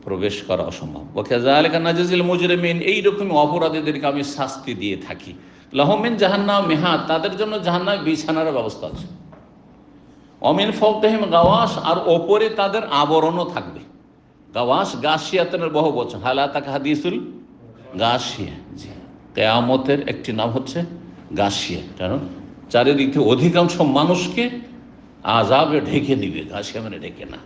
Speaker 1: প্রবেশ করা অসম্ভব। ওয়াকাযালিকা নাজিজিল মুজরিমিন, এইরকম অপরাধীদেরকে আমি শাস্তি দিয়ে থাকি। লাহুম মিন জাহান্নাম মিহাদ, তাদের জন্য জাহান্নামে বিছানার ব্যবস্থা আছে। অমিন ফাওকিহিম গাওয়াশ, আর ওপরে তাদের আবরণও থাকবে। গাওয়াশ গাশিয়াতের বহু বচন, হালাতাক হাদিসুল গাশিয়া। জি, কিয়ামতের একটি নাম হচ্ছে গাশিয়া, কারণ চারিদিকে অধিকাংশ মানুষকে আযাবে ঢেকে দিবে। গাশিয়া মানে ঢেকে না।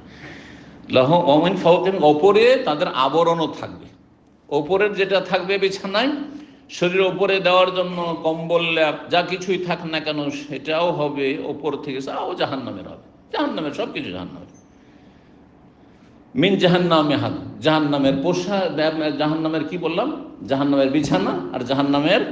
Speaker 1: লাহুম অমিন ফাওকিহিম, ওপরে তাদের আবরণও থাকবে। ওপরের যেটা থাকবে বিছানায়, শরীরের ওপরে দেওয়ার জন্য কম্বল, ল্যাপ, যা কিছুই থাক না কেন, সেটাও হবে ওপর থেকে, তাও জাহান্নামের হবে। জাহান্নামের সব কিছু জাহান্নামের। মিন জাহান্নামে হাদ, জাহান্নামের পোশাক, জাহান্নামের কি বললাম, জাহান্নামের বিছানা আর জাহান্নামের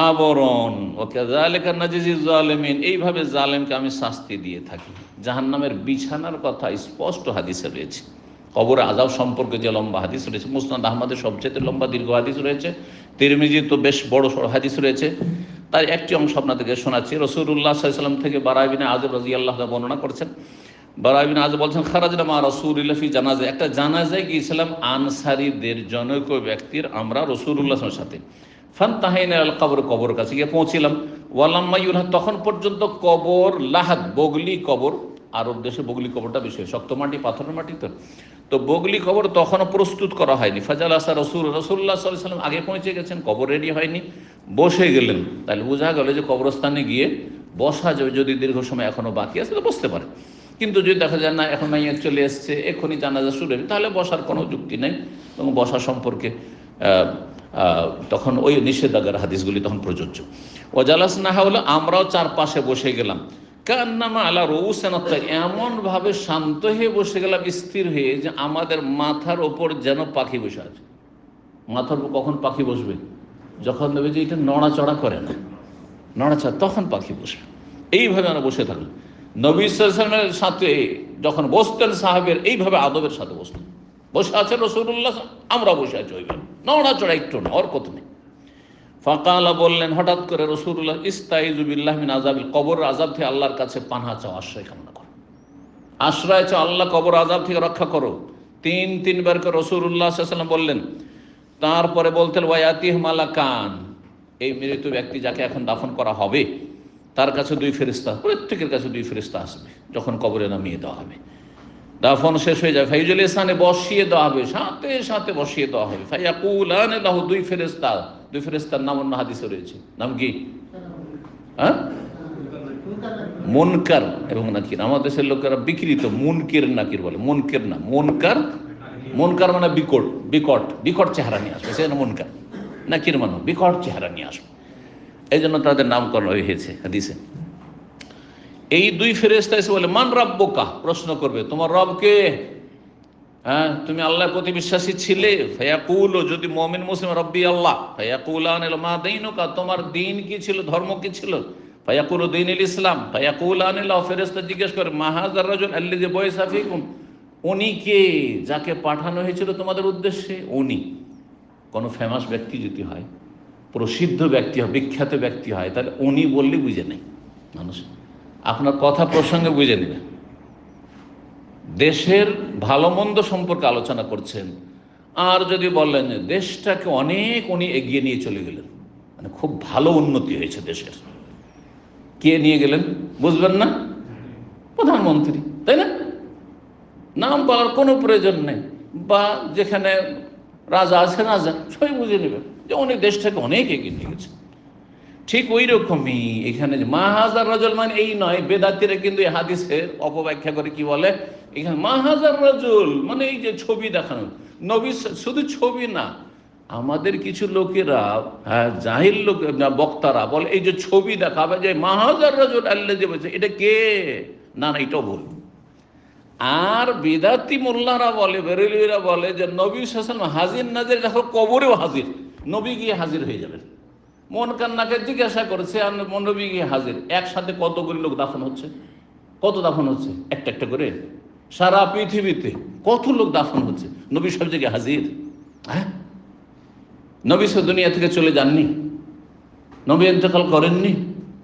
Speaker 1: আবরণ। ওয়াকাযালিকা নাজিজি যালিমিন, এইভাবে জালেমকে আমি শাস্তি দিয়ে থাকি। জাহান্নামের বিছানার কথা স্পষ্ট হাদিসে রয়েছে। কবরে আযাব সম্পর্কে যে লম্বা হাদিস রয়েছে, মুসনাদ আহমদের সবচেয়ে লম্বা দীর্ঘ হাদিস রয়েছে, তিরমিজি তো বেশ বড় সড় হাদিস রয়েছে। তার একটি অংশ আপনাদেরকে শোনাচ্ছি। রাসূলুল্লাহ সাল্লাল্লাহু আলাইহি ওয়াসাল্লাম থেকে বারা ইবনে আযিব রাদিয়াল্লাহু তাআলা বর্ণনা করেছেন। বারা ইবনে আযিব বলছেন, খারাজনা মা রাসূলিল্লাহ ফি জানাজা, একটা জানাজায় গিয়েছিলাম আনসারীদের জনৈক ব্যক্তির, আমরা রাসূলুল্লাহ সাল্লাল্লাহু আলাইহি ওয়াসাল্লামের সাথে। ফানতাহাইনা আল কবর, কবর কাছে গিয়ে পৌঁছিলাম। ওয়ালাম্মা ইউলহাদ, তখন পর্যন্ত কবর, লাহাদ বগলি কবর, আরব দেশে বগলি কবরটা বেশি, শক্ত মাটি, পাথরের মাটি, তো বগলি কবর তখনও প্রস্তুত করা হয়নি। ফাজাল আসা রাসূলুল্লাহ সাল্লাল্লাহু আলাইহি ওয়াসাল্লাম আগে পৌঁছে গেছেন, কবর রেডি হয়নি, বসে গেলেন। তাহলে বোঝা গেল যে কবরস্থানে গিয়ে বসা যাবে, যদি দীর্ঘ সময় এখনো বাকি আছে তো বসতে পারে। কিন্তু যদি দেখা যায় না, এখন মাইয়াত চলে এসছে, এখনই জানাজা শুরু হবে, তাহলে বসার কোনো যুক্তি নেই। এবং বসা সম্পর্কে তখন ওই নিষেধাজ্ঞার হাদিসগুলি তখন প্রযোজ্য। ওয়াজালাসনা হলো, আমরাও চারপাশে বসে গেলাম। কান্নামা আলা রউসিনা তাইর, এমনভাবে শান্ত হয়ে বসে গেলাম, স্থির হয়ে, যে আমাদের মাথার ওপর যেন পাখি বসে আছে। মাথার উপর কখন পাখি বসবে? যখন দেবে যে এটা নড়াচড়া করে না, নড়াচড়া, তখন পাখি বসবে। এইভাবে আমরা বসে থাকলাম। নবী সাল্লাল্লাহু আলাইহি ওয়াসাল্লামের সাথে যখন বসতেন সাহাবের, এইভাবে আদবের সাথে বসতেন। বসে আছে রাসূলুল্লাহ, আমরা বসে আছি ওইভাবে, নড়াচড়া একটু না, ওর কত নেই। ফাকালা, বললেন হঠাৎ করে রাসূলুল্লাহ, ইস্তাইযু বিল্লাহি মিন আযাবিল কবর, আযাব থেকে আল্লাহর কাছে পানাহ চাও, আশ্রয় কামনা করো, আশ্রয় চাও, আল্লাহ কবর আযাব থেকে রক্ষা করো। তিনবার করে রাসূলুল্লাহ সাল্লাল্লাহু আলাইহি ওয়াসাল্লাম বললেন। তারপরে বলতেন, ওয়ায়াতিহ মালাকান, এই মৃত ব্যক্তি যাকে এখন দাফন করা হবে, তার কাছে দুই ফেরেশতা, প্রত্যেকের কাছে দুই ফেরেশতা আসবে যখন কবরে নামিয়ে দেওয়া হবে। দাফন শেষ হয়ে যায়, ফাইজুল ইহসানে বসিয়ে দেওয়া হবে, সাথে সাথে বসিয়ে দেওয়া হবে। ফায়াকুলান লাহু, দুই ফেরেশতার নাম অন্য হাদিসে রয়েছে। নাম কি? হ্যাঁ, মুনকার এবং নাকির। আমাদের দেশের লোকেরা বিকৃত মুনকির নাকির বলে, মুনকির না, মুনকার মুনকার মানে বিকট, বিকট বিকট চেহারা নিয়ে আসবে, সেজন্য মুনকার। নাকির মানে বিকট চেহারা নিয়ে আসবে, এই জন্য তাদের নামকরণ হয়েছে হাদিসে। এই দুই ফেরেশতা এসে বলে মান রাব্বুকা, প্রশ্ন করবে তোমার রব কে? হ্যাঁ, তুমি আল্লাহর প্রতি বিশ্বাসী ছিলে? ফায়াকুল, যদি মুমিন মুসলিম রব্বি আল্লাহ, ফায়াকুলান মা দীনুকা, তোমার দিন কি ছিল, ধর্ম কি ছিল? ফায়াকুলু দীনুল ইসলাম। ফায়াকুলান, ফেরেশতা জিজ্ঞেস করে মা হাযার রাজুল আল্লাযী বুইসা ফীকুম, উনি কে যাকে পাঠানো হয়েছিল তোমাদের উদ্দেশ্যে? উনি কোনো ফেমাস ব্যক্তি যদি হয়, প্রসিদ্ধ ব্যক্তি হয়, বিখ্যাত ব্যক্তি হয়, তাহলে উনি বললে বুঝে নেই মানুষ, আপনার কথা প্রসঙ্গে বুঝে নেবে। দেশের ভালো মন্দ সম্পর্কে আলোচনা করছেন, আর যদি বললেন যে দেশটাকে অনেক উনি এগিয়ে নিয়ে চলে গেলেন, মানে খুব ভালো উন্নতি হয়েছে দেশের, কে নিয়ে গেলেন বুঝবেন না? প্রধানমন্ত্রী, তাই না? নাম বলার কোনো প্রয়োজন নেই, বা যেখানে রাজা আছে রাজা, সবাই বুঝে নেবেন যে উনি দেশটাকে অনেক এগিয়ে নিয়ে গেছে। ঠিক ওই রকমই এখানে মা হাজার রাজুল মানে এই নয়, বেদাতিরা কিন্তু এই হাদিসের অপব্যাখ্যা করে কি বলে, এখানে মা হাজার রাজুল মানে এই যে ছবি দেখানো, নবী শুধু ছবি না, আমাদের কিছু লোকেরা, হ্যাঁ জাহিল লোক বক্তারা বলে এই যে ছবি দেখাবে যে মা হাজার রাজুল আল্লাহ যে বলছে, এটা কে? না না, এটাও ভুল। আর বেদাতি মোল্লারা বলে, বেরেলিরা বলে যে নবী সাল্লাল্লাহু হাজির নাজির দেখো, কবরেও হাজির, নবী গিয়ে হাজির হয়ে যাবেন। মন কান্নাকে জিজ্ঞাসা করেছে আর নবী গিয়ে হাজির। একসাথে কতগুলি লোক দাফন হচ্ছে? কত দাফন হচ্ছে? একটা একটা করে সারা পৃথিবীতে কত লোক দাফন হচ্ছে, নবী সব জায়গায় হাজির। হ্যাঁ, নবী সে দুনিয়া থেকে চলে যাননি, নবী ইন্তেকাল করেননি,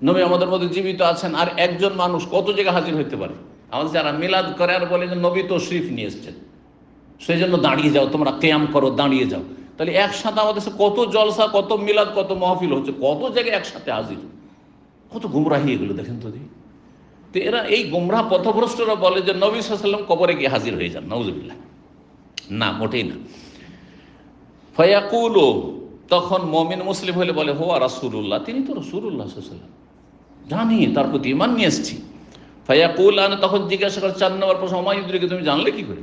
Speaker 1: নবী আমাদের মধ্যে জীবিত আছেন। আর একজন মানুষ কত জায়গায় হাজির হতে পারে? আমাদের যারা মিলাদ করে আর বলে যে নবী তশরিফ নিয়ে এসছেন, সেই জন্য দাঁড়িয়ে যাও, তোমরা কিয়াম করো, দাঁড়িয়ে যাও। তাহলে একসাথে আমাদের কত জলসা, কত মিলাদ, কত মাহফিল হচ্ছে, কত জায়গায় একসাথে হাজির, কত গুমরাহি এগুলো দেখেন তো। তো এরা এই গুমরাহ পথভ্রষ্টরা বলে যে নবী সাল্লাল্লাহু আলাইহি ওয়াসাল্লাম কবরে গিয়ে হাজির হয়ে যান, নাউজুবিল্লাহ। না, মোটেই না। ফায়াকুলু, তখন মুমিন মুসলিম হলে বলে হুয়া রাসূলুল্লাহ, তিনি তো রাসূলুল্লাহ সাল্লাল্লাহু আলাইহি ওয়াসাল্লাম, জানি, তার প্রতি ঈমান নিয়ে এসেছি। ফায়াকুলান, তখন জিজ্ঞাসা করে 4 নম্বর প্রশ্ন, ওমা ইউদরিকা, তুমি জানলে কি করে?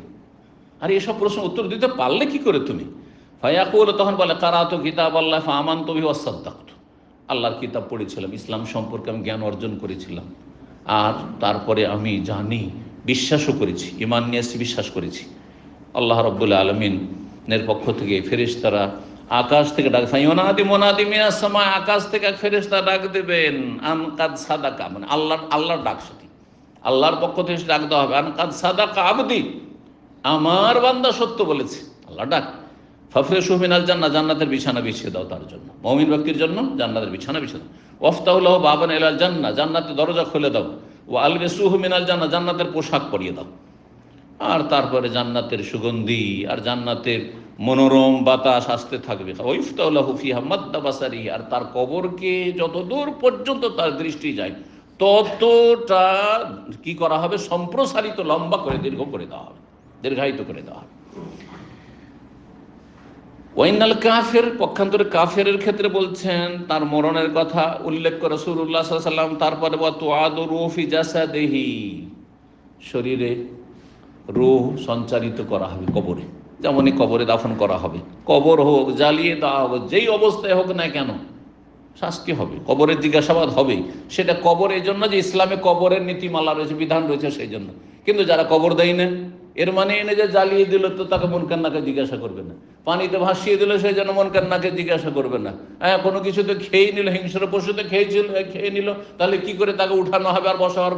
Speaker 1: আর এসব প্রশ্ন উত্তর দিতে পারলে কি করে তুমি? ফায়াকুল, তখন বলে কারাতু কিতাবাল্লাহ ফাআমানতু বিহি ওয়াসাদ্দাকতু, আল্লাহর কিতাব পড়েছিলাম, ইসলাম সম্পর্কে আমি জ্ঞান অর্জন করেছিলাম, আর তারপরে আমি জানি, বিশ্বাসও করেছি, ঈমান নিয়ে এসেছি, বিশ্বাস করেছি। আল্লাহ রাব্বুল আলামিনের পক্ষ থেকে ফেরেশতারা আকাশ থেকে ডাক, ফায়ুনাদি মুনাদি মিনাস সামা, আকাশ থেকে এক ফেরেশতা ডাক দেবেন, আন কাদ সাদাকা, মানে আল্লাহর ডাক, সেটি আল্লাহর পক্ষ থেকে ডাক দেওয়া হবে, আন কাদ সাদাকা আবদি, আমার বান্দা সত্য বলেছে, আল্লাহ ডাক। ফাফরিশু মিনাল জান্নাহ, জান্নাতের বিছানা বিছিয়ে দাও তার জন্য, মুমিন ব্যক্তির জন্য জান্নাতের বিছানা বিছিয়ে দাও। ওয়াফতাহু লাহু বাবান ইলাল জান্নাহ, জান্নাতের দরজা খুলে দাও। ওয়া আলবিসুহু মিনাল জান্নাহ, জান্নাতের পোশাক পরিয়ে দাও। আর তারপরে জান্নাতের সুগন্ধি আর জান্নাতের মনোরম বাতাস আসতে থাকবে। ওয়াইফতাহু লাহু ফিহা মাদ্দা বাসারি, আর তার কবরকে যত দূর পর্যন্ত তার দৃষ্টি যায় ততটা কি করা হবে, সম্প্রসারিত, লম্বা করে, দীর্ঘ করে দেওয়া হবে, দীর্ঘায়িত করে দেওয়া হবে। ওয়াইনাল কাফের, পক্ষান্তরে কাফেরের ক্ষেত্রে বলছেন, তার মরণের কথা উল্লেখ করে রাসূলুল্লাহ সাল্লাল্লাহু আলাইহি ওয়াসাল্লাম, তারপরে ওয়া তুআদু রূহু ফি জাসাদিহি, শরীরে রূহ সঞ্চারিত করা হবে কবরে, যেমনই কবরে দাফন করা হবে, কবর হোক, জ্বালিয়ে দেওয়া হবে, যেই অবস্থায় হোক না কেন শাস্তি হবে, কবরের জিজ্ঞাসাবাদ হবে। সেটা কবর এই জন্য যে ইসলামে কবরের নীতিমালা রয়েছে, বিধান রয়েছে, সেই জন্য। কিন্তু যারা কবর দেয় না, এর মানে এনে যে জ্বালিয়ে দিল তো তাকে মুনকারনাকে জিজ্ঞাসা করবে না, পানিতে ভাসিয়ে দিল সেই জন্য মুনকারনাকে জিজ্ঞাসা করবে না, হ্যাঁ কোনো কিছু তো খেয়ে নিল, হিংস্র পশু তো খেয়ে নিল, তাহলে কি করে তাকে উঠানো হবে আর বসা হওয়ার?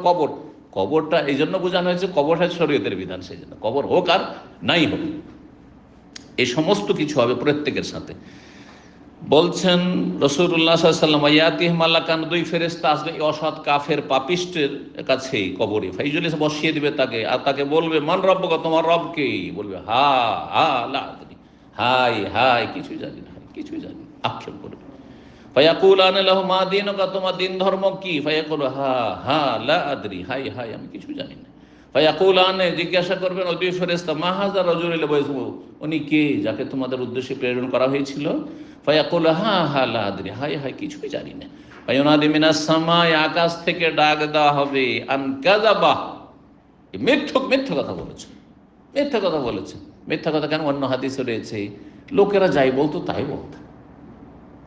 Speaker 1: কবরটা এই জন্য বোঝানো হয়েছে, কবরটা শরীয়তের বিধান, সেই জন্য কবর হোক আর নাই হোক এই সমস্ত কিছু হবে প্রত্যেকের সাথে। বলছেন রাসূলুল্লাহ সাল্লাল্লাহু আলাইহি ওয়াসাল্লাম, ইয়াতিহি মালাকান, দুই ফেরেশতা আসবে অসৎ কাফের পাপিষ্টের কাছেই কবরে, ফাইজুলিস, বসিয়ে দিবে তাকে, আর তাকে বলবে মান রব্বুকা, তোমার রব কে? বলবে হা হা লা আদরি, হাই হাই কিছুই জানি না, কিছুই জানি না, আক্ষেপ করবে। ফায়াকুলান লাহু মা দীনুকা, তোমার দিন ধর্ম কি? ফায়াকুলু হা হা লা আদরি, হাই হাই আমি কিছুই জানি না। ফায়াকুলান, জিজ্ঞাসা করবেন ওই দুই ফেরেশতা, মা হাযা রাজুল বুইসু, উনি কে যাকে তোমাদের উদ্দেশ্যে প্রেরণ করা হয়েছিল? ফায়াকুলু হা হা লা আদরি, হাই হাই কিছুই জানি না। ফায়ুনাদি মিনাস সামাই, আকাশ থেকে ডাক দেওয়া হবে, আন কাযাবা, মিথ্যা কথা বলেছে, মিথ্যা কথা বলেছে। মিথ্যা কথা কেন? অন্য হাদিসে রয়েছে লোকেরা যাই বলতো তাই বলতাম,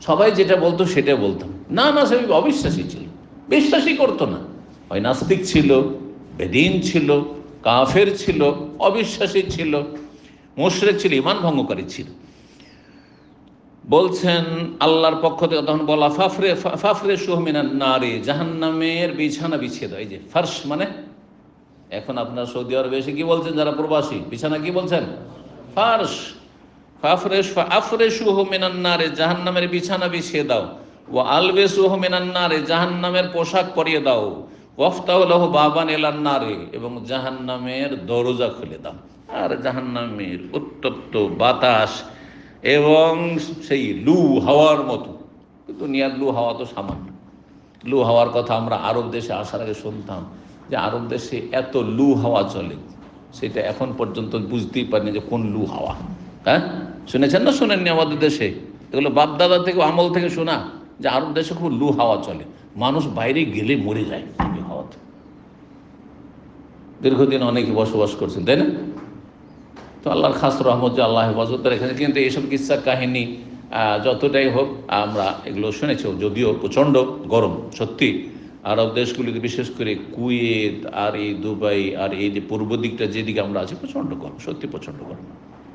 Speaker 1: সবাই যেটা বলতো সেটা বলতাম। না না, সে অবিশ্বাসী ছিল, বিশ্বাসই করতো না। হয় নাস্তিক ছিল, বেদিন ছিল, কাফের ছিল, অবিশ্বাসী ছিল, মুশরিক ছিল, ঈমান ভঙ্গকারী ছিল। বলছেন আল্লাহর পক্ষ থেকে তখন বলা, ফাফরে সুহমিনান নারে, জাহান্নামের বিছানা বিছিয়ে দাও। এই যে ফার্শ মানে, এখন আপনার সৌদি আরবে এসে কি বলছেন যারা প্রবাসী, বিছানা কি বলছেন? ফার্শ। আফরেশুহু মিনান নারে, জাহান্নামের বিছানা বিছিয়ে দাও। ওয়া আলবেসুহু মিনান নারে, জাহান্নামের পোশাক পরিয়ে দাও। ওয়াফতাহু লাহু বাবান ইলান নারে, এবং জাহান্নামের দরজা খুলে দাও। আর জাহান্নামের উত্তপ্ত বাতাস এবং সেই লু হাওয়ার মতো, দুনিয়ার লু হাওয়া তো সামান্য। লু হাওয়ার কথা আমরা আরব দেশে আসার আগে শুনতাম যে আরব দেশে এত লু হাওয়া চলে, সেটা এখন পর্যন্ত বুঝতেই পারিনি যে কোন লু হাওয়া। হ্যাঁ, শুনেছেন না শুনেননি? আমাদের দেশে এগুলো বাপদাদা থেকে, আমল থেকে শোনা যে আরব দেশে খুব লু হাওয়া চলে, মানুষ বাইরে গেলে মরে যায় লু হাওয়াতে। দীর্ঘদিন অনেকে বসবাস করছেন, তাই না? তো আল্লাহর খাস রহমত যে আল্লাহ হেফাজত রেখেছে। কিন্তু এইসব কিচ্ছা কাহিনী যতটাই হোক আমরা এগুলো শুনেছি, যদিও প্রচণ্ড গরম সত্যি। আরব দেশগুলিতে বিশেষ করে কুয়েত আর এই দুবাই আর এই যে পূর্ব দিকটা যেদিকে আমরা আছি, প্রচণ্ড গরম, সত্যি প্রচণ্ড গরম,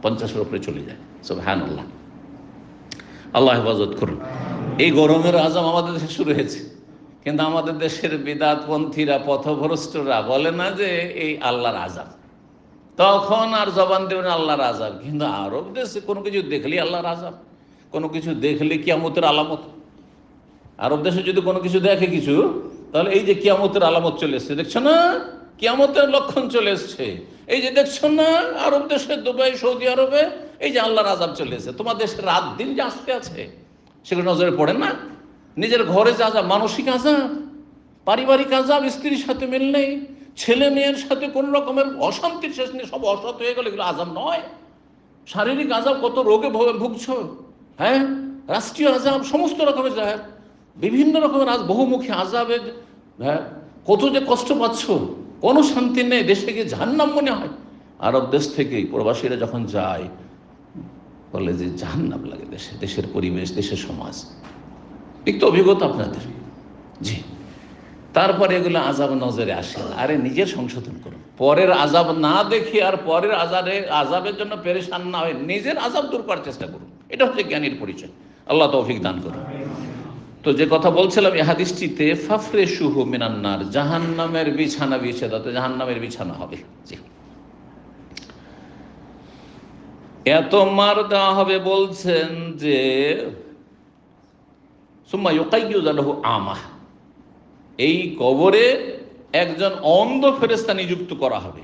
Speaker 1: 50-এর উপরে চলে যায়। সুবহানাল্লাহ, আল্লাহ হেফাজত করুন। এই গরমের আযাব আমাদের দেশে শুরু হয়েছে, কিন্তু আমাদের দেশের বিদআতপন্থীরা, পথভ্রষ্টরা বলে না যে এই আল্লাহর আযাব, তখন আর জবান দেবেন আল্লাহর আযাব। কিন্তু আরব দেশে কোনো কিছু দেখলেই আল্লাহর আযাব, কোনো কিছু দেখলে কিয়ামতের আলামত। আরব দেশে যদি কোনো কিছু দেখে কিছু, তাহলে এই যে কিয়ামতের আলামত চলে এসছে, দেখছো না, কিয়ামতের লক্ষণ চলে এসছে, এই যে দেখছো না আরব দেশে, দুবাই, সৌদি আরবে এই যে আল্লাহর আযাব চলে এসছে। তোমার দেশের রাত দিন যে আসতে আছে সেগুলো নজরে পড়ে না? নিজের ঘরে যে আযাব, মানসিক আযাব, পারিবারিক আযাব, স্ত্রীর সাথে মিল নেই, ছেলে মেয়ের সাথে কোন রকমের অশান্তির শেষ নেই, সব অসৎ হয়ে গেল, এগুলো আযাব নয়? শারীরিক আযাব, কত রোগে ভুগছ, হ্যাঁ, রাষ্ট্রীয় আযাব, সমস্ত রকমের আযাব, বিভিন্ন রকমের বহুমুখী আযাবের, হ্যাঁ, কত যে কষ্ট পাচ্ছ, কোনো শান্তি নেই, দেশে গিয়ে জাহান্নাম মনে হয়। আরব দেশ থেকে প্রবাসীরা যখন যায় বলে যে জাহান্নাম লাগে দেশে, দেশের পরিবেশ, দেশের সমাজ। একটু অভিজ্ঞতা আপনাদের। জি, তারপরে এগুলো আযাব নজরে আসে। আরে নিজের সংশোধন করুন, পরের আযাব না দেখি আর পরের আযাবের জন্য পেরেশান না হয়ে নিজের আযাব দূর করার চেষ্টা করুন। এটা হচ্ছে জ্ঞানীর পরিচয়। আল্লাহ তৌফিক দান করুন। তো যে কথা বলছিলাম এই হাদিসটিতে, ফাফরেশুহু মিনান নার, জাহান্নামের বিছানা বিছিয়ে দাও, জাহান্নামের বিছানা হবে। জি, এত মার দেওয়া হবে বলছেন যে সুম্মা ইউকাইয়্যুযু লাহু আমাহ, এই কবরে একজন অন্ধ ফেরেশতা নিযুক্ত করা হবে।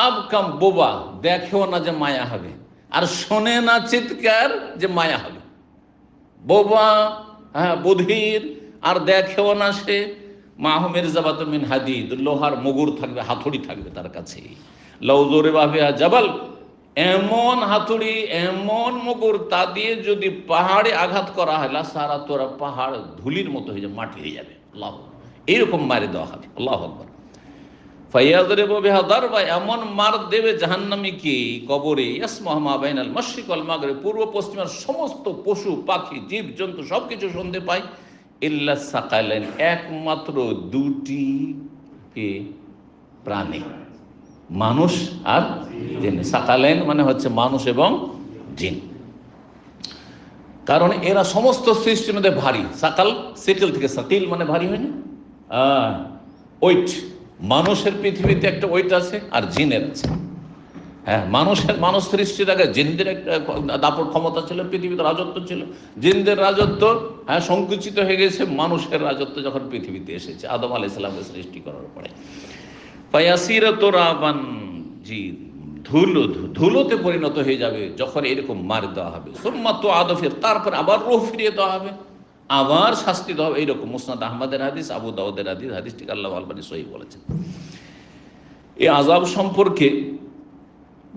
Speaker 1: আবকাম, বোবা, দেখেও না যে মায়া হবে, আর শোনে না চিৎকার যে মায়া হবে। বোবা, হ্যাঁ, বধির, আর দেখেও না সে। মাহমের জাবাতুন মিন হাদিদ, লোহার মুগুর থাকবে, হাতুড়ি থাকবে তার কাছে। লাউ যুরিবা বিহা জাবাল, এমন হাতুড়ি, এমন মুগুর, তা দিয়ে যদি পাহাড়ে আঘাত করা হয়, সারা তোরা পাহাড় ধুলির মতো হয়ে যাবে, মাটি হয়ে যাবে। আল্লাহ, এইরকম মারে দেওয়া হবে। আল্লাহু আকবার। ফায়াদরিবু বিহা দারবা, এমন মার দেবে জাহান্নামীকে কবরে, ইয়াসমুহু মা বাইনাল মাশরিক ওয়াল মাগরিব, পূর্ব পশ্চিমের সমস্ত পশু পাখি জীব জন্তু সবকিছু শুনতে পায়। ইল্লা সাকালাইন, একমাত্র দুটি প্রাণী, মানুষ আর জিন। সাকালাইন মানে হচ্ছে মানুষ এবং জিন, কারণ এরা সমস্ত সৃষ্টির মধ্যে ভারী। সাকাল, সেকেল থেকে সাকিল মানে ভারী, হয় না? ওয়েট, মানুষের পৃথিবীতে একটা ওয়েট আছে আর জিনের আছে। হ্যাঁ, মানুষ সৃষ্টির আগে জিনদের একটা দাপট ক্ষমতা ছিল, পৃথিবীতে রাজত্ব ছিল। জিনদের রাজত্ব, হ্যাঁ, সংকুচিত হয়ে গেছে মানুষের রাজত্ব যখন পৃথিবীতে এসেছে আদম আলাইহিস সালামকে সৃষ্টি করার পরে। ফায়াসিরা তুরাবান, জি, ধুলোতে পরিণত হয়ে যাবে যখন এরকম মার দেওয়া হবে। সুম্মা তুআদু ফির, তারপর আবার রূহ ফিরিয়ে দেওয়া হবে, আবার শাস্তি দেওয়া হবে। এইরকম মুসনাদ আহমদের হাদিস, আবু দাউদের হাদিস, হাদিসটিকে আল্লাহ আলবানী সহিহ বলেছেন। এই আযাব সম্পর্কে,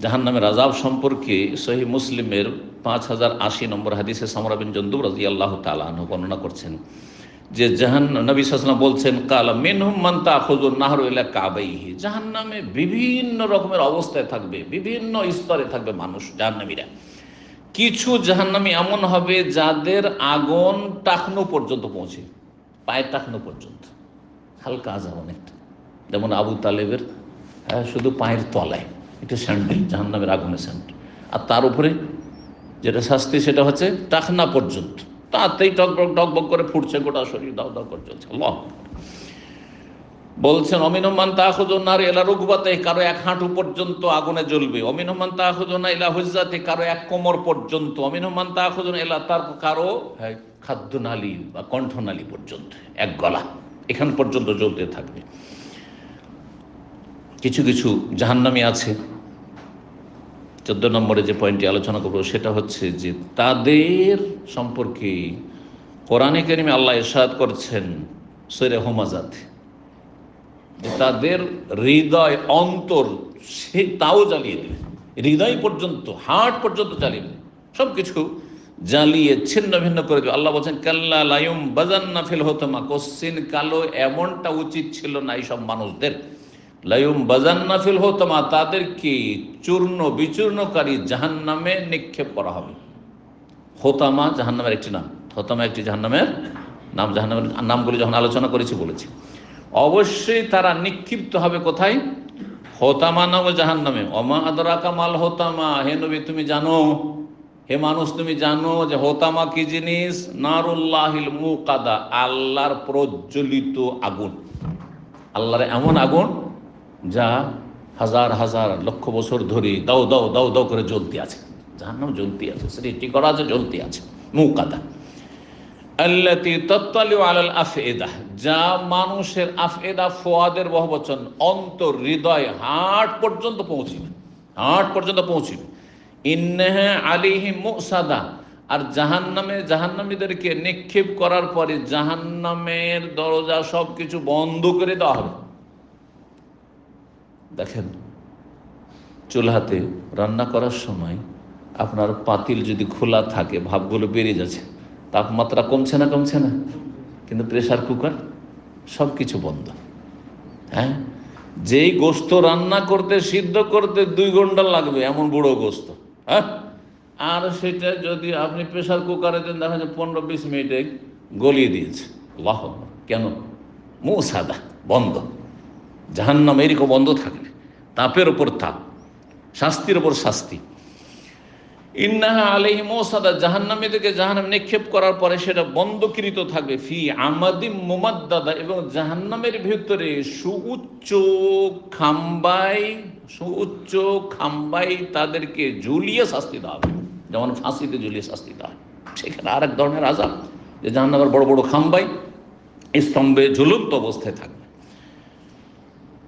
Speaker 1: জাহান্নামের আযাব সম্পর্কে সহিহ মুসলিমের 5080 নম্বর হাদিসে সামরা বিন জুনদুব রাদিয়াল্লাহু তাআলা আনহু বর্ণনা করছেন যে নবী সাল্লাল্লাহু আলাইহি ওয়াসাল্লাম বলছেন কালা মিনহুম মান তাখুযুন নাহরু ইলা কাবাইহি, জাহান্নামে বিভিন্ন রকমের অবস্থায় থাকবে, বিভিন্ন স্তরে থাকবে মানুষ জাহান্নামীরা। কিছু জাহান্নামী এমন হবে যাদের আগুন টাকনো পর্যন্ত পৌঁছে, পায়ের টাকনো পর্যন্ত, হালকা আযাব অনেকটা, যেমন আবু তালেবের শুধু পায়ের তলায় এটা স্যান্ডেল, জাহান্নামের আগুনের স্যান্ডেল, আর তার উপরে যেটা শাস্তি সেটা হচ্ছে টাকনা পর্যন্ত, তাতেই টকবক টকবক করে ফুটছে, গোটা শরীর দাও দাও করে চলছে। আল্লাহ বলছেন অমিনহুম মান তাখুযুন নার ইলা রুকবাতাইহি, কারো এক হাঁটু পর্যন্ত আগুনে জ্বলবে। অমিনহুম মান তাখুযুন ইলা হুজ্জাতি, কারো এক কোমর পর্যন্ত। অমিনহুম মান তাখুযুন ইলা তার, কারো খাদ্যনালী বা কণ্ঠনালী পর্যন্ত, এক গলা এখান পর্যন্ত জ্বলতে থাকবে। কিছু কিছু জাহান্নামী আছে, 14 নম্বরে যে পয়েন্টটি আলোচনা করব সেটা হচ্ছে যে তাদের সম্পর্কে কোরআনে কারিমে আল্লাহ ইরশাদ করছেন সূরা হুমাযাতে, যে তাদের হৃদয় অন্তর সে তাও জ্বালিয়ে দেবে, হৃদয় পর্যন্ত হার্ট পর্যন্ত জ্বালিয়ে দেবে, সব কিছু জ্বালিয়ে ছিন্ন ভিন্ন করে দেবে। আল্লাহ বলছেন কাল্লা লায়ুম বাজান্না ফিল হুতামা, কোশ্চিন কালো এমনটা উচিত ছিল না এইসব মানুষদের, লায়ুম বাজান্না ফিল হুতামা, তাদেরকে চূর্ণ বিচূর্ণকারী জাহান্নামে নিক্ষেপ করা হবে। হোতামা জাহান্নামের একটি নাম, হোতামা একটি জাহান্নামের নাম, জাহান্নামের নামগুলি যখন আলোচনা করেছি বলেছি। অবশ্যই তারা নিক্ষিপ্ত হবে কোথায়? হোতামা নাম জাহান্নামে। অমা আদরাকা মাল হোতামা, হে নবী তুমি জানো, হে মানুষ তুমি জানো যে হোতামা কি জিনিস? নারুল্লাহিল মুকাদা, আল্লাহর প্রজ্বলিত আগুন, আল্লাহর এমন আগুন যা হাজার হাজার লক্ষ বছর ধরে দাও দাও দাও দাও করে জ্বলতে আছে, জাহান্নাম জ্বলতে আছে, সৃষ্টি করা আছে, জ্বলতে আছে, মুকাদা। আল্লাতী তাত্তালিউ আলাল আফইদা, যা মানুষের আফইদা ফুয়াদের বহুবচন, অন্তর হৃদয় হার্ট পর্যন্ত পৌঁছিবে, হার্ট পর্যন্ত পৌঁছিবে। ইন্নাহা আলাইহিম মুসাদা, আর জাহান্নামীদেরকে নিক্ষেপ করার পরে জাহান্নামের দরজা সব কিছু বন্ধ করে দেওয়া হবে। দেখেন চুলাতে রান্না করার সময় আপনার পাতিল যদি খোলা থাকে, ভাপগুলো বেরিয়ে যাচ্ছে, তাপমাত্রা কমছে না? কমছে না? কিন্তু প্রেসার কুকার সব কিছু বন্ধ। হ্যাঁ, যেই গোস্ত রান্না করতে সিদ্ধ করতে 2 ঘন্টা লাগবে এমন বুড়ো গোস্ত, হ্যাঁ, আর সেটা যদি আপনি প্রেসার কুকারে দেন দেখা যায় 15-20 মিনিটে গলিয়ে দিয়েছে। আল্লাহ, কেন? মুসাদা, বন্ধ। জাহান্নাম এরকম বন্ধ থাকবে, তাপের ওপর তাপ, শাস্তির ওপর শাস্তি। ইন্নাহা আলাইহিম মুসাদা, জাহান্নামীদেরকে জাহান্নামে নিক্ষেপ করার পরে সেটা বন্ধকৃত থাকবে। ফি আমাদিম মুমাদ্দাদা, এবং জাহান্নামের ভিতরে সুউচ্চ খাম্বাই তাদেরকে ঝুলিয়ে শাস্তি দেওয়া হবে, যেমন ফাঁসিতে ঝুলিয়ে শাস্তি দেওয়া হয়। সেখানে আরেক ধরনের আযাব, যে জাহান্নামের বড় বড় খাম্বাই স্তম্ভে ঝুলন্ত অবস্থায় থাকবে।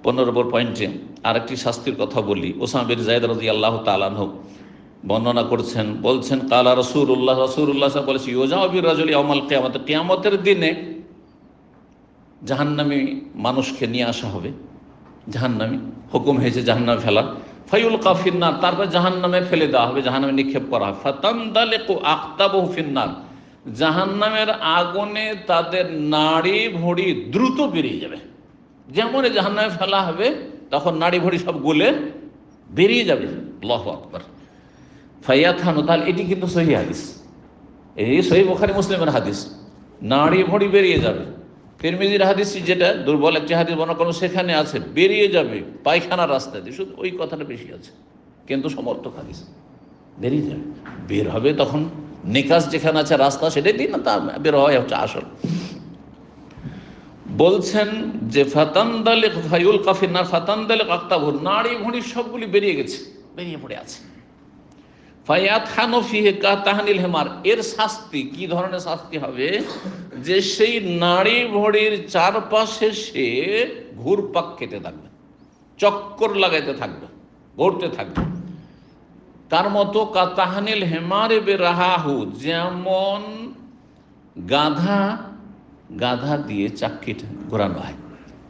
Speaker 1: 15 নম্বর পয়েন্টে আরেকটি শাস্তির কথা বলি। উসামা বিন যায়েদ রাদিয়াল্লাহু তাআলা আনহু বর্ণনা করছেন, বলছেন কালা রাসূলুল্লাহ সাল্লাল্লাহু বলেছে ইউজাউ বিরাজুলি ইয়াউমাল কিয়ামত, কিয়ামতের দিনে জাহান্নামী মানুষকে নিয়ে আসা হবে, জাহান্নামী, হুকুম হয়েছে জাহান্নামে ফেলা, ফায়ুলকা ফিন্নার, তারপর জাহান্নামে ফেলে দেওয়া হবে, জাহান্নামে নিক্ষেপ করা হবে। ফাতানদালিকু আকতাবুহু ফিন্নার, জাহান্নামের আগুনে তাদের নাড়ি ভুঁড়ি দ্রুত বেরিয়ে যাবে। যেমন জাহান্নামে ফেলা হবে তখন নাড়ি ভুঁড়ি সব গলে বেরিয়ে যাবে। আল্লাহু আকবার। ফায়াথানু, তাহলে এটি কিন্তু সহিহ হাদিস, এই সহিহ বুখারী মুসলিমের হাদিস, নাড়ি ভুঁড়ি বেরিয়ে যাবে। তিরমিজির হাদিস যেটা দুর্বল একটি হাদিস বর্ণনা করলো, সেখানে আছে বেরিয়ে যাবে পায়খানার রাস্তা দিয়ে, শুধু ওই কথাটা বেশি আছে, কিন্তু সমর্থক হাদিস, বেরিয়ে যাবে, বের হবে তখন নিকাশ যেখানে আছে রাস্তা সেটাই দিন না, তা বের হয় হচ্ছে আসল। বলছেন যে ফাতানদালিক ফায়ুলকা ফিন্নার ফাতানদালিক আকতাবু, নাড়ি ভুঁড়ি সবগুলি বেরিয়ে গেছে, বেরিয়ে পড়ে আছে। ফায়াতহানু ফিহি কাতাহনিল হিমার, এর শাস্তি কি ধরনের শাস্তি হবে? যে সেই নাড়ি ভুঁড়ির চারপাশে সে ঘুরপাক খেতে থাকবে, চক্কর লাগাইতে থাকবে, ঘুরতে থাকবে। তার মতো কাতাহনিল হিমারে বেরাহাহু, যেমন গাধা দিয়ে চাক্কিটা ঘোরানো হয়,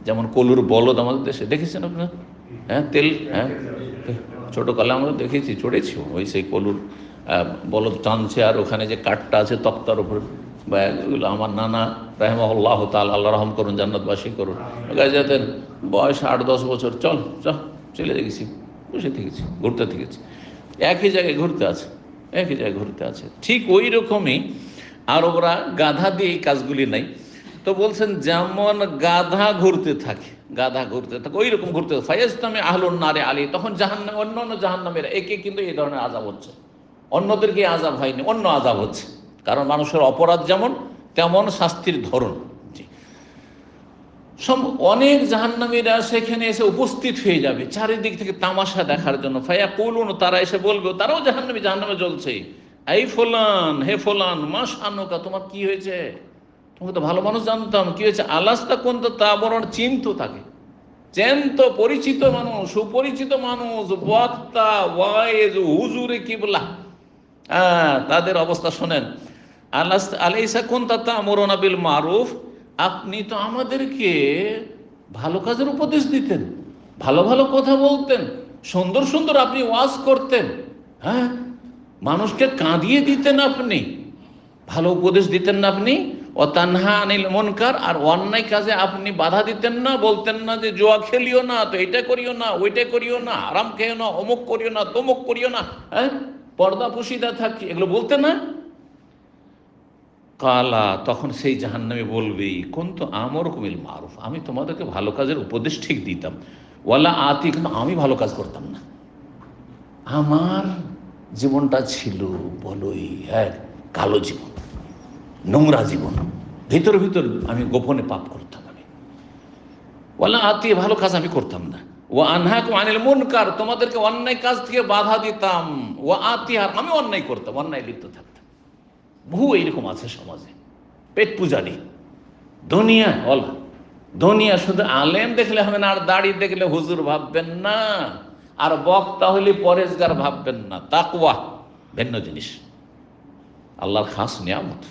Speaker 1: যেমন কলুর বলদ আমাদের দেশে দেখেছেন আপনার, হ্যাঁ, তেল, হ্যাঁ, ছোটোকালে আমরা দেখেছি, চড়েছি, ওই সেই কলুর বলদ টানছে, আর ওখানে যে কাঠটা আছে তক্তার উপর বা এগুলো আমার নানা রাহিমাহুল্লাহ তাআলা, আল্লাহ রহম করুন, জান্নাতবাসী করুন, যেতেন বয়স 8-10 বছর, চল চল চলে গেছি, বসে থেকেছি, ঘুরতে থেকেছি, একই জায়গায় ঘুরতে আছে, একই জায়গায় ঘুরতে আছে। ঠিক ওই রকমই আরবরা গাধা দিয়ে এই কাজগুলি নাই। তো বলছেন যেমন গাধা ঘুরতে থাকে, গাধা ঘুরতে থাকে ওই রকম ঘুরতে থাকে। ফায়াজতামি আহলুন নারে আলী, তখন জাহান্নাম, অন্য অন্য জাহান্নামের একে কিন্তু এই ধরনের আযাব হচ্ছে, অন্যদেরকে আযাব হয়নি, অন্য আযাব হচ্ছে। কারণ মানুষের অপরাধ যেমন তেমন শাস্তির ধরন। জি, সব অনেক জাহান্নামীরা সেখানে এসে উপস্থিত হয়ে যাবে চারিদিক থেকে তামাশা দেখার জন্য। ফায়াকুলুন, তারা এসে বলবে, তারাও জাহান্নামী, জাহান্নামে জ্বলছে, এই ফুলান, হে ফুলান, মা শানুকা, তোমার কি হয়েছে? তোমাকে তো ভালো মানুষ জানতাম, কি হয়েছে? আলাস্তা কোন তো তা বরণ, চিন্ত তাকে, চেন্ত, পরিচিত মানুষ, সুপরিচিত মানুষ, বক্তা, ওয়াইজ, হুজুরে কিবলা, তাদের অবস্থা শোনেন। আলাইসা কুনতা তা'মুরুনা বিল মারুফ, আপনি তো আমাদেরকে ভালো কাজের উপদেশ দিতেন, ভালো ভালো কথা বলতেন, সুন্দর সুন্দর আপনি ওয়াজ করতেন, হ্যাঁ, মানুষকে কাঁদিয়ে দিতেন, আপনি ভালো উপদেশ দিতেন না আপনি। ও তানহা আনিল মুনকার, আর অন্যায় কাজে আপনি বাধা দিতেন না, বলতেন না যে জুয়া খেলিও না, তো এটা করিও না, ওইটা করিও না, আরাম খেয়েও না, অমুক করিও না, তমুক করিও না, হ্যাঁ, পর্দা পুশিদা থাকি, এগুলো বলতেন না? কালা, তখন সেই জাহান্নামী বলবে, কোন তো আমর কুমিল মারুফ, আমি তোমাদেরকে ভালো কাজের উপদেশ ঠিক দিতাম, ওয়ালা আতি, কিন্তু আমি ভালো কাজ করতাম না। আমার জীবনটা ছিল বলোই কালো জীবন, নোংরা জীবন, ভিতর ভিতর আমি গোপনে পাপ করতাম, আমি ওয়ালা আতি, ভালো কাজ আমি করতাম না। ও আনহাকুম আনিল মুনকার, তোমাদেরকে অন্যায় কাজ থেকে বাধা দিতাম। ও আতি, আর আমি অন্যায় করতাম, অন্যায় লিপ্ত থাকতাম। বহু এইরকম আছে সমাজে, পেট পূজারি, দুনিয়া বলা, দুনিয়া শুধু আলেম দেখলে হবে না, আর দাড়ি দেখলে হুজুর ভাববেন না, আর বক্তা হলে পরেজগার ভাববেন না। তাকওয়া ভিন্ন জিনিস, আল্লাহর খাস নিয়ামত।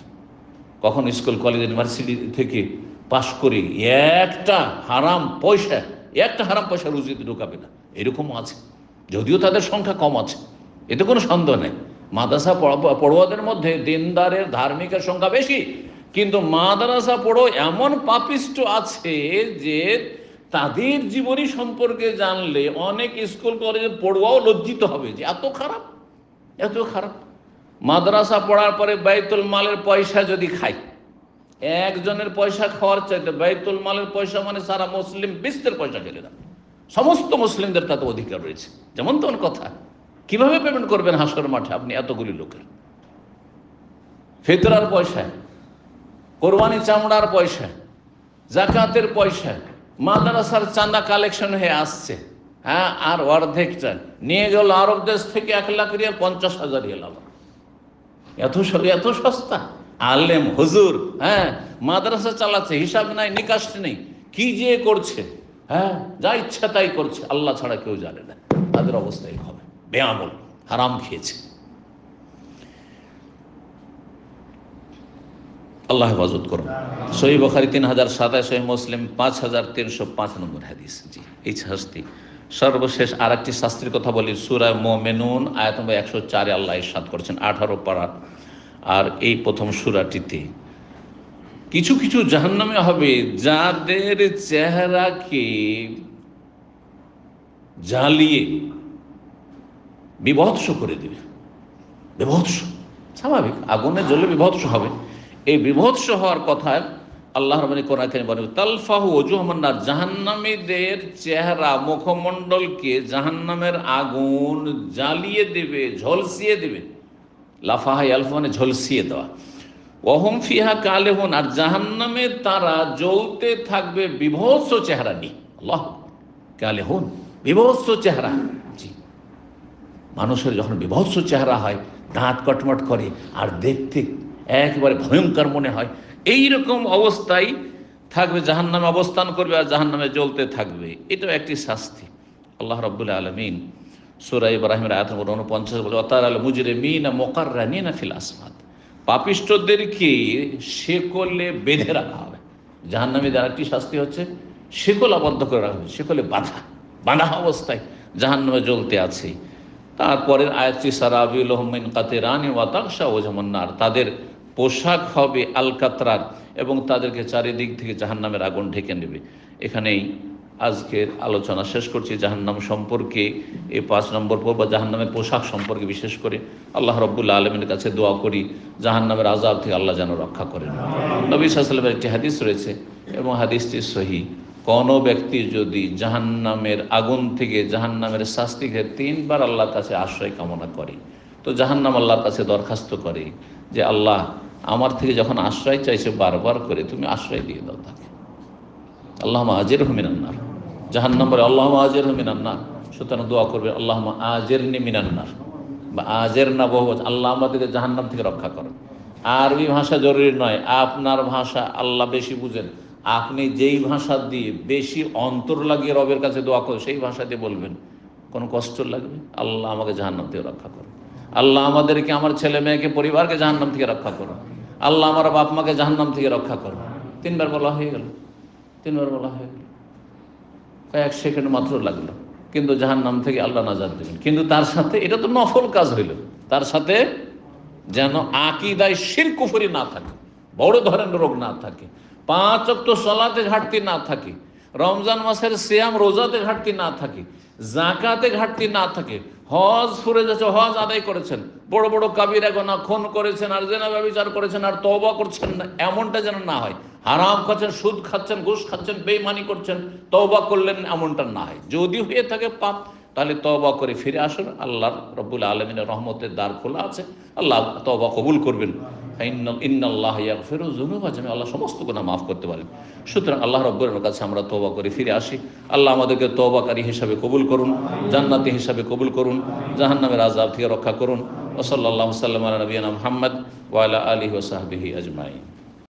Speaker 1: কখন স্কুল কলেজ ইউনিভার্সিটি থেকে পাশ করে একটা হারাম পয়সা রুজিতে ঢোকাবে না, এরকমও আছে, যদিও তাদের সংখ্যা কম আছে, এতে কোনো সন্দেহ নেই। মাদ্রাসা পড়ুয়াদের মধ্যে দিনদারের, ধার্মিকের সংখ্যা বেশি, কিন্তু মাদ্রাসা পড়ো এমন পাপিষ্ট আছে যে তাদের জীবনী সম্পর্কে জানলে অনেক স্কুল কলেজে পড়ুয়াও লজ্জিত হবে যে এত খারাপ, এত খারাপ। মাদ্রাসা পড়ার পরে বাইতুল মালের পয়সা যদি খায়, একজনের পয়সা খাওয়ার চাইতে বাইতুল মালের পয়সা মানে সারা মুসলিম বিশ্বের পয়সা খেলে না, সমস্ত মুসলিমদের তাতে অধিকার রয়েছে, যেমন তেমন কথা। কিভাবে পেমেন্ট করবেন হাসর মাঠে আপনি এতগুলি লোকের? ফিতরার পয়সা, কোরবানি চামড়ার পয়সা, জাকাতের পয়সা, মাদ্রাসার চাঁদা কালেকশন হয়ে আসছে, হ্যাঁ, আর অর্ধেকটা নিয়ে গেল আরব দেশ থেকে 1 লাখ রিয়াল, 50,000 রিয়াল। এত সস্তা? আলেম হুজুর, হ্যাঁ, মাদ্রাসা চালাচ্ছে, হিসাব নাই, নিকাশ নেই, কি যে করছে, হ্যাঁ, যা ইচ্ছা তাই করছে, আল্লাহ ছাড়া কেউ জানে না। তাদের অবস্থাই হবে বেআমল, হারাম খেয়েছে। আল্লাহ হেফাজত করুন। সহিহ বুখারী 3027, সহিহ মুসলিম 5305 নম্বর হাদিস। জি, এই শাস্তি। সর্বশেষ আর একটি শাস্তির কথা বলি, সূরা মুমিনুন আয়াত নম্বর 104 আল্লাহ ইরশাদ করেছেন, 18 পারা আর এই প্রথম সূরাটিতে কিছু কিছু জাহান্নামে হবে যাদের চেহারাকে জ্বালিয়ে বিভৎস করে দেবে। বিভৎস স্বাভাবিক, আগুনে জ্বলে বিভৎস হবে। এই বিভৎস হওয়ার কথা আল্লাহ রাব্বুল কোরআনে কারীমে বলেন, তালফাহু ওজুহুম নার, জাহান্নামীদের চেহারা, মুখমণ্ডলকে জাহান্নামের আগুন জ্বালিয়ে দেবে, ঝলসিয়ে দেবে। লাফাহা ইয়ালফু মানে ঝলসিয়ে দেওয়া। ওয়াহুম ফিহা কালেহুন, আর জাহান্নামে তারা জ্বলতে থাকবে বিভৎস চেহারা নিয়ে। আল্লাহ, কালেহুন বিভৎস চেহারা। জি, মানুষের যখন বিভৎস চেহারা হয়, দাঁত কটমট করে, আর দেখতে একেবারে ভয়ঙ্কর মনে হয়, এই রকম অবস্থায় থাকবে, জাহান্নামে অবস্থান করবে আর জাহান্নামে জ্বলতে থাকবে। এটাও একটি শাস্তি। আল্লাহ রাব্বুল আলামিন সূরা ইব্রাহিমের আয়াত নম্বর 49 বলে, ওয়াতারাল মুজরিমিনা মুকাররানিনা ফিল আসফাদ, পাপিষ্ঠদেরকে শেকলে বেঁধে রাখা হবে। জাহান্নামীদের আরেকটি শাস্তি হচ্ছে শেকল আবদ্ধ করে রাখা হবে, শেকলে বাঁধা অবস্থায় জাহান্নামে জ্বলতে আছে। তারপরের আয়াতটি সারাবিলহুম মিন কাতিরানি ওয়া তাগশা ওয়াজহুন নার, তাদের পোশাক হবে আলকাতরার, এবং তাদেরকে চারিদিক থেকে জাহান্নামের আগুন ঢেকে নেবে। এখানেই আজকের আলোচনা শেষ করছি জাহান্নাম সম্পর্কে। এই 5 নম্বর পর্ব জাহান্নামের পোশাক সম্পর্কে বিশেষ করে আল্লাহ রাব্বুল আলামিনের কাছে দোয়া করি জাহান্নামের আযাব থেকে আল্লাহ যেন রক্ষা করেন। নবী সাল্লাল্লাহু আলাইহি ওয়াসাল্লামের একটি হাদিস রয়েছে এবং হাদিসটি সহিহ। কোনো ব্যক্তি যদি জাহান্নামের আগুন থেকে, জাহান্নামের শাস্তি থেকে 3 বার আল্লাহর কাছে আশ্রয় কামনা করে, তো জাহান্নাম আল্লাহর কাছে দরখাস্ত করে যে আল্লাহ আমার থেকে যখন আশ্রয় চাইছে বারবার করে, তুমি আশ্রয় দিয়ে দাও তাকে। আল্লাহুম্মা আজিরহু মিনান নার। জাহান্নাম বলে আল্লাহুম্মা আজিরহু মিনান নার, সুতরাং দোয়া করবে আল্লাহুম্মা আজিরনি মিনান নার, বা আজিরনা বহুবচন, আল্লাহ আমাদেরকে জাহান্নাম থেকে রক্ষা করো। আরবি ভাষা জরুরি নয়, আপনার ভাষা আল্লাহ বেশি বুঝেন। আপনি যেই ভাষা দিয়ে বেশি অন্তর লাগিয়ে রবের কাছে দোয়া করেন সেই ভাষা দিয়ে বলবেন, কোনো কষ্ট লাগবে, আল্লাহ আমাকে জাহান্নাম থেকে রক্ষা করো, আল্লাহ আমাদেরকে, আমার ছেলে মেয়েকে, পরিবারকে জাহান্নাম থেকে রক্ষা করো, আল্লাহ আমার বাপ মাকে জাহান্নাম থেকে রক্ষা করো। 3 বার বলা হয়ে গেল, 3 বার বলা হয়ে গেল, কয়েক সেকেন্ড মাত্র লাগলো, কিন্তু জাহান্নাম থেকে আল্লাহ নাজাত দেবেন। কিন্তু তার সাথে, এটা তো নফল কাজ হইল, তার সাথে যেন আকীদায় শিরক কুফরি না থাকে, বড় ধরনের রোগ না থাকে, 5 ওয়াক্ত সালাতে ঘাটতি না থাকে, রমজান মাসের সিয়াম রোজাতে ঘাটতি না থাকে, যাকাতে ঘাটতি না থাকে, হজ ফুরে যাচ্ছে, হজ আদায় করেছেন, বড় বড় কাবিরা গুনাহ, খুন করেছেন আর জিনা ব্যভিচার করেছেন আর তওবা করছেন না, এমনটা যেন না হয়। হারাম খাচ্ছেন, সুদ খাচ্ছেন, ঘুষ খাচ্ছেন, বেঈমানি করছেন, তওবা করলেন, এমনটা না হয়। যদি হয়ে থাকে পাপ, তাহলে তওবা করে ফিরে আসুন, আল্লাহ রাব্বুল আলামিনের রহমতের দ্বার খোলা আছে, আল্লাহ তওবা কবুল করবেন। ইন্নাল্লাহা ইয়াগফিরু যুনুবা জামিআ, আল্লাহ সমস্ত গুনাহ মাফ করতে পারেন। সুতরাং আল্লাহ রাব্বুল আলামিনের কাছে আমরা তওবা করে ফিরে আসি। আল্লাহ আমাদেরকে তওবাকারী হিসাবে কবুল করুন, জান্নাতি হিসাবে কবুল করুন, জাহান্নামের আযাব থেকে রক্ষা করুন। ওয়া সাল্লাল্লাহু সাল্লাম আলা নবিয়িনা মুহাম্মদ ওয়া আলা আলিহি ওয়া সাহবিহি আজমাইন।